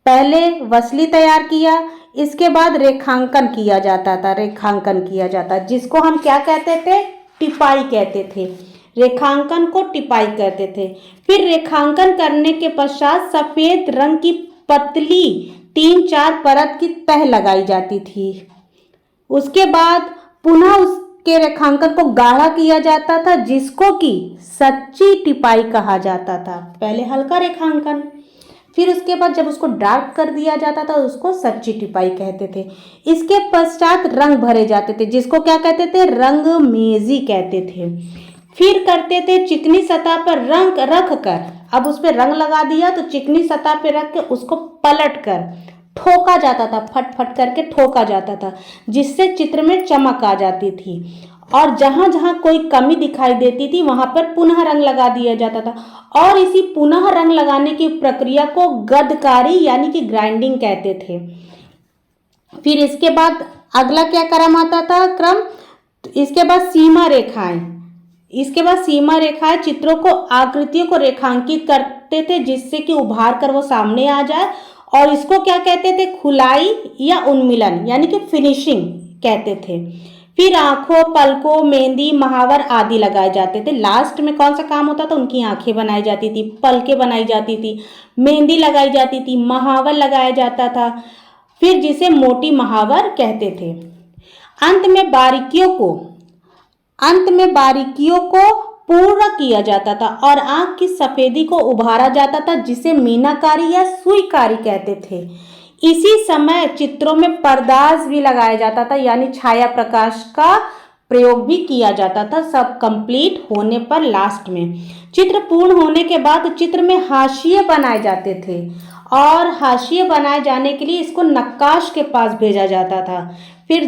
[SPEAKER 1] पहले वसली तैयार किया, इसके बाद रेखांकन किया जाता था। रेखांकन किया जाता, जिसको हम क्या कहते थे? टिपाई कहते थे। रेखांकन को टिपाई कहते थे। फिर रेखांकन करने के पश्चात सफेद रंग की पतली 3-4 परत की तह लगाई जाती थी। उसके बाद पुनः उसके रेखांकन को गाढ़ा किया जाता था, जिसको कि सच्ची टिपाई कहा जाता था। पहले हल्का रेखांकन, फिर उसके बाद जब उसको डार्क कर दिया जाता था उसको सच्ची टिपाई कहते थे। इसके पश्चात रंग भरे जाते थे, जिसको क्या कहते थे? रंगमेजी कहते थे। फिर करते थे चिकनी सतह पर रंग रख कर, अब उस पर रंग लगा दिया तो चिकनी सतह पर रख के उसको पलट कर ठोका जाता था। फट फट करके ठोका जाता था, जिससे चित्र में चमक आ जाती थी। और जहां जहां कोई कमी दिखाई देती थी वहां पर पुनः रंग लगा दिया जाता था। और इसी पुनः रंग लगाने की प्रक्रिया को गदकारी यानी कि ग्राइंडिंग कहते थे। फिर इसके बाद अगला क्या क्रम आता था? इसके बाद सीमा रेखाएं। इसके बाद सीमा रेखाएं चित्रों को, आकृतियों को रेखांकित करते थे, जिससे कि उभार कर वो सामने आ जाए। और इसको क्या कहते थे? खुलाई या उन्मिलन यानी कि फिनिशिंग कहते थे। फिर आंखों, पलकों, मेहंदी, महावर आदि लगाए जाते थे। लास्ट में कौन सा काम होता था? उनकी आंखें बनाई जाती थी, पलकें बनाई जाती थी, मेहंदी लगाई जाती थी, महावर लगाया जाता था, फिर जिसे मोटी महावर कहते थे। अंत में बारीकियों को पूरा किया जाता था और आंख की सफेदी को उभारा जाता था, जिसे मीनाकारी या सुईकारी कहते थे। इसी समय चित्रों में पर्दाज भी लगाया जाता था, यानी छाया प्रकाश का प्रयोग भी किया जाता था। सब कंप्लीट होने पर लास्ट में चित्र पूर्ण होने के बाद चित्र में हाशिए बनाए जाते थे, और हाशिए बनाए जाने के लिए इसको नक्काश के पास भेजा जाता था। फिर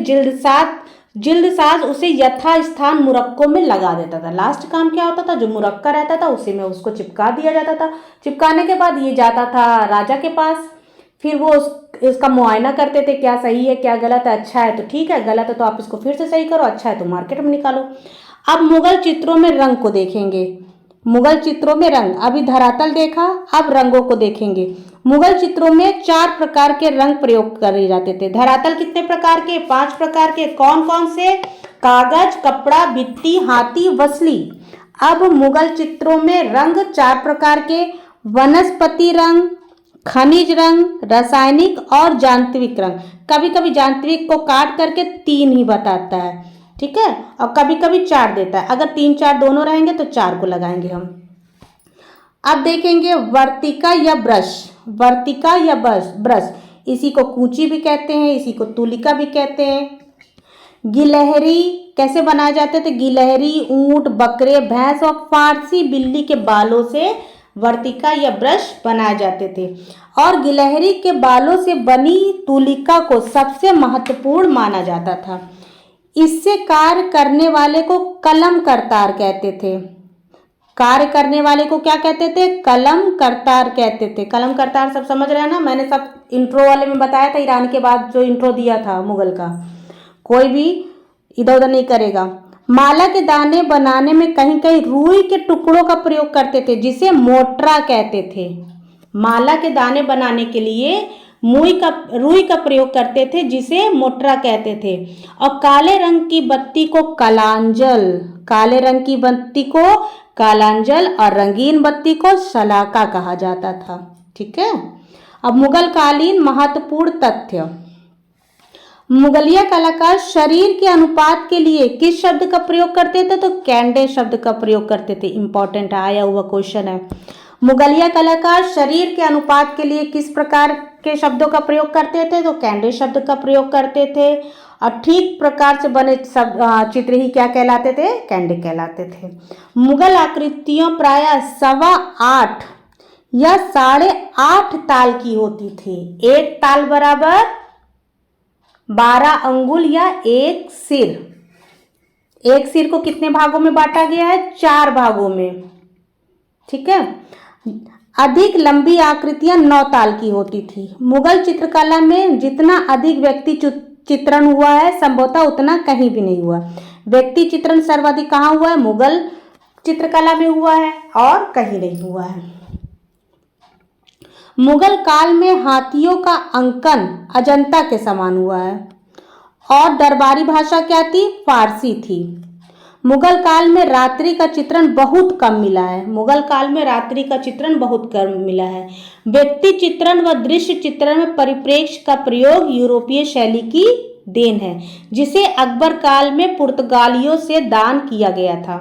[SPEAKER 1] जिल्दसाज उसे यथास्थान मुरक्कों में लगा देता था। लास्ट काम क्या होता था? जो मुरक्का रहता था उसी में उसको चिपका दिया जाता था। चिपकाने के बाद ये जाता था राजा के पास, फिर वो इसका मुआयना करते थे, क्या सही है क्या गलत है। अच्छा है तो ठीक है, गलत है तो आप इसको फिर से सही करो, अच्छा है तो मार्केट में निकालो। अब मुगल चित्रों में रंग को देखेंगे। मुगल चित्रों में रंग, अभी धरातल देखा, अब रंगों को देखेंगे। मुगल चित्रों में 4 प्रकार के रंग प्रयोग करे जाते थे। धरातल कितने प्रकार के? 5 प्रकार के। कौन कौन से? कागज, कपड़ा, भित्ति, हाथी, वसली। अब मुगल चित्रों में रंग 4 प्रकार के: वनस्पति रंग, खनिज रंग, रासायनिक और यांत्रिक रंग। कभी कभी यांत्रिक को काट करके 3 ही बताता है, ठीक है, और कभी कभी 4 देता है। अगर 3 4 दोनों रहेंगे तो 4 को लगाएंगे हम। अब देखेंगे वर्तिका या ब्रश। वर्तिका या ब्रश, इसी को कूंची भी कहते हैं, इसी को तुलिका भी कहते हैं। गिलहरी कैसे बनाए जाते थे? गिलहरी, ऊंट, बकरे, भैंस और फारसी बिल्ली के बालों से वर्तिका या ब्रश बनाए जाते थे। और गिलहरी के बालों से बनी तुलिका को सबसे महत्वपूर्ण माना जाता था। इससे कार्य करने वाले को कलम करतार कहते थे। कार्य करने वाले को क्या कहते थे? कलम करतार कहते थे। कलम करतार सब समझ रहे हैं ना? मैंने सब इंट्रो वाले में बताया था, ईरान के बाद जो इंट्रो दिया था मुगल का, कोई भी इधर उधर नहीं करेगा। माला के दाने बनाने में कहीं कहीं रुई के टुकड़ों का प्रयोग करते थे, जिसे मोटरा कहते थे। माला के दाने बनाने के लिए रुई का प्रयोग करते थे, जिसे मोटरा कहते थे। और काले रंग की बत्ती को कालांजल, काले रंग की बत्ती को कालांजल और रंगीन बत्ती को शलाका कहा जाता था, ठीक है। अब मुगल कालीन महत्वपूर्ण तथ्य। मुगलिया कलाकार शरीर के अनुपात के लिए किस शब्द का प्रयोग करते थे? तो कैंडे शब्द का प्रयोग करते थे। इंपॉर्टेंट आया हुआ क्वेश्चन है। मुगलिया कलाकार शरीर के अनुपात के लिए किस प्रकार के शब्दों का प्रयोग करते थे तो कैंडे शब्द का प्रयोग करते थे, और ठीक प्रकार से बने सब चित्र ही क्या कहलाते थे, कैंडे कहलाते थे। मुगल आकृतियां प्रायः 8.25 या 8.5 ताल की होती थी। एक ताल बराबर 12 अंगुल या एक सिर। एक सिर को कितने भागों में बांटा गया है, 4 भागों में, ठीक है। अधिक लंबी आकृतियां 9 ताल की होती थी। मुगल चित्रकला में जितना अधिक व्यक्ति चित्रण हुआ है संभवतः उतना कहीं भी नहीं हुआ। व्यक्ति चित्रण सर्वाधिक कहाँ हुआ है, मुगल चित्रकला में हुआ है और कहीं नहीं हुआ है। मुगल काल में हाथियों का अंकन अजंता के समान हुआ है और दरबारी भाषा क्या थी, फारसी थी। मुगल काल में रात्रि का चित्रण बहुत कम मिला है। मुगल काल में रात्रि का चित्रण बहुत कम मिला है। व्यक्ति चित्रण व दृश्य चित्रण में परिप्रेक्ष्य का प्रयोग यूरोपीय शैली की देन है, जिसे अकबर काल में पुर्तगालियों से दान किया गया था।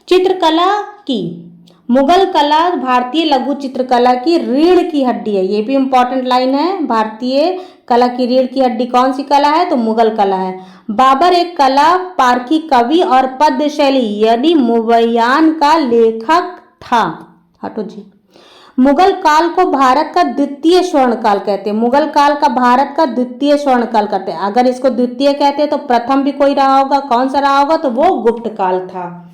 [SPEAKER 1] चित्रकला की मुगल कला भारतीय लघु चित्रकला की रीढ़ की हड्डी है। ये भी इंपॉर्टेंट लाइन है। भारतीय कला की रीढ़ की हड्डी कौन सी कला है, तो मुगल कला है। बाबर एक कला, पारखी कवि और पद्य शैली यानी मुबय्यान का लेखक था। हटो जी। मुगल काल को भारत का द्वितीय स्वर्ण काल कहते हैं। मुगल काल का भारत का द्वितीय स्वर्ण काल कहते हैं। अगर इसको द्वितीय कहते हैं तो प्रथम भी कोई रहा होगा, कौन सा रहा होगा, तो वो गुप्त काल था।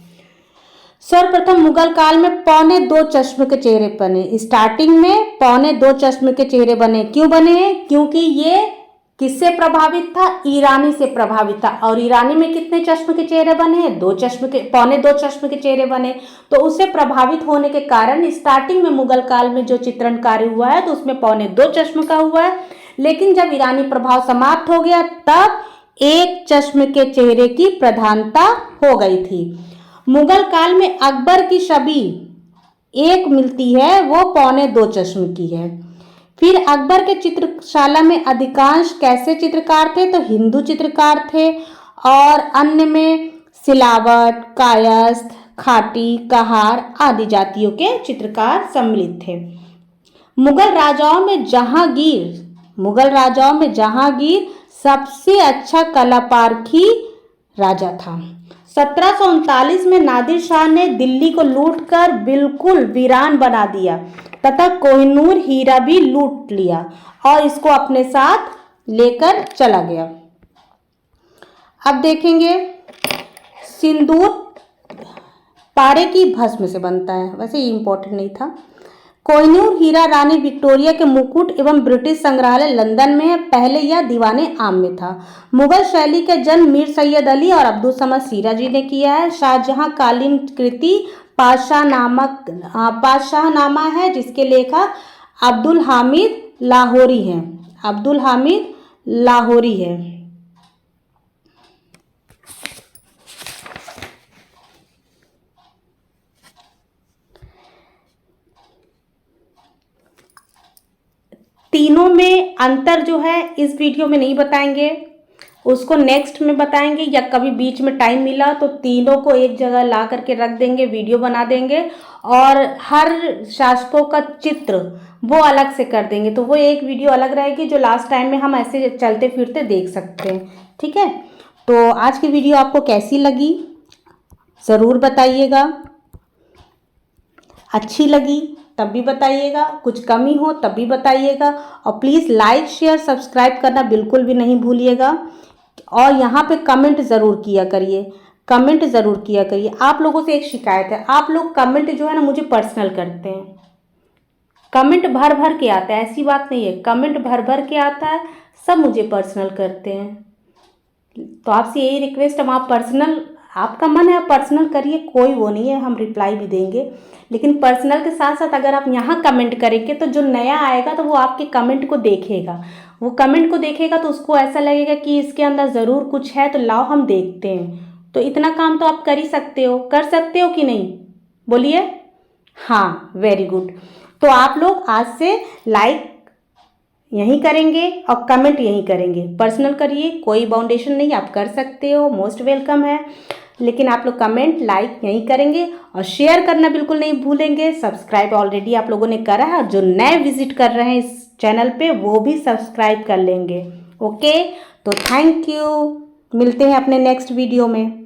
[SPEAKER 1] सर्वप्रथम मुगल काल में 2.25 चश्मे के चेहरे बने। स्टार्टिंग में 2.25 चश्मे के चेहरे बने। क्यों बने हैं, क्योंकि ये किससे प्रभावित था, ईरानी से प्रभावित था। और ईरानी में कितने चश्मे के चेहरे बने हैं, 2 चश्मे के, 2.25 चश्मे के चेहरे बने। तो उससे प्रभावित होने के कारण स्टार्टिंग में मुगल काल में जो चित्रण कार्य हुआ है तो उसमें 2.25 चश्मे का हुआ है। लेकिन जब ईरानी प्रभाव समाप्त हो गया तब 1 चश्मे के चेहरे की प्रधानता हो गई थी। मुगल काल में अकबर की छवि एक मिलती है, वो 2.25 चश्मे की है। फिर अकबर के चित्रशाला में अधिकांश कैसे चित्रकार थे, तो हिंदू चित्रकार थे और अन्य में सिलावट, कायस्थ, खाटी, कहार आदि जातियों के चित्रकार सम्मिलित थे। मुगल राजाओं में जहांगीर सबसे अच्छा कलापारखी राजा था। 1739 में नादिर शाह ने दिल्ली को लूटकर बिल्कुल वीरान बना दिया तथा कोहिनूर हीरा भी लूट लिया और इसको अपने साथ लेकर चला गया। अब देखेंगे, सिंदूर पारे की भस्म से बनता है। वैसे ये इंपॉर्टेंट नहीं था। कोहिनूर हीरा रानी विक्टोरिया के मुकुट एवं ब्रिटिश संग्रहालय लंदन में है। पहले यह दीवाने आम में था। मुगल शैली के जन्म मीर सैयद अली और अब्दुल समद सिराजी ने किया है। शाहजहां कालीन कृति पातशाहनामा है, जिसके लेखक अब्दुल हामिद लाहौरी है। तीनों में अंतर जो है इस वीडियो में नहीं बताएंगे, उसको नेक्स्ट में बताएंगे, या कभी बीच में टाइम मिला तो तीनों को एक जगह ला करके रख देंगे, वीडियो बना देंगे और हर शासकों का चित्र वो अलग से कर देंगे। तो वो एक वीडियो अलग रहेगी जो लास्ट टाइम में हम ऐसे चलते फिरते देख सकते हैं। ठीक है, तो आज की वीडियो आपको कैसी लगी ज़रूर बताइएगा। अच्छी लगी तब भी बताइएगा, कुछ कमी हो तब भी बताइएगा, और प्लीज़ लाइक शेयर सब्सक्राइब करना बिल्कुल भी नहीं भूलिएगा। और यहाँ पे कमेंट ज़रूर किया करिए। आप लोगों से एक शिकायत है, आप लोग कमेंट जो है ना मुझे पर्सनल करते हैं। कमेंट भर भर के आता है, ऐसी बात नहीं है, कमेंट भर भर के आता है, सब मुझे पर्सनल करते हैं। तो आपसे यही रिक्वेस्ट है, आप पर्सनल, आपका मन है पर्सनल करिए, कोई वो नहीं है, हम रिप्लाई भी देंगे। लेकिन पर्सनल के साथ साथ अगर आप यहाँ कमेंट करेंगे तो जो नया आएगा तो वो आपके कमेंट को देखेगा, तो उसको ऐसा लगेगा कि इसके अंदर ज़रूर कुछ है, तो लाओ हम देखते हैं। तो इतना काम तो आप कर सकते हो कि नहीं, बोलिए। हाँ, वेरी गुड। तो आप लोग आज से लाइक यहीं करेंगे और कमेंट यहीं करेंगे, पर्सनल करिए, कोई बाउंडेशन नहीं, आप कर सकते हो, मोस्ट वेलकम है। लेकिन आप लोग कमेंट लाइक यहीं करेंगे और शेयर करना बिल्कुल नहीं भूलेंगे। सब्सक्राइब ऑलरेडी आप लोगों ने करा है, और जो नए विजिट कर रहे हैं इस चैनल पे वो भी सब्सक्राइब कर लेंगे। ओके, तो थैंक यू, मिलते हैं अपने नेक्स्ट वीडियो में।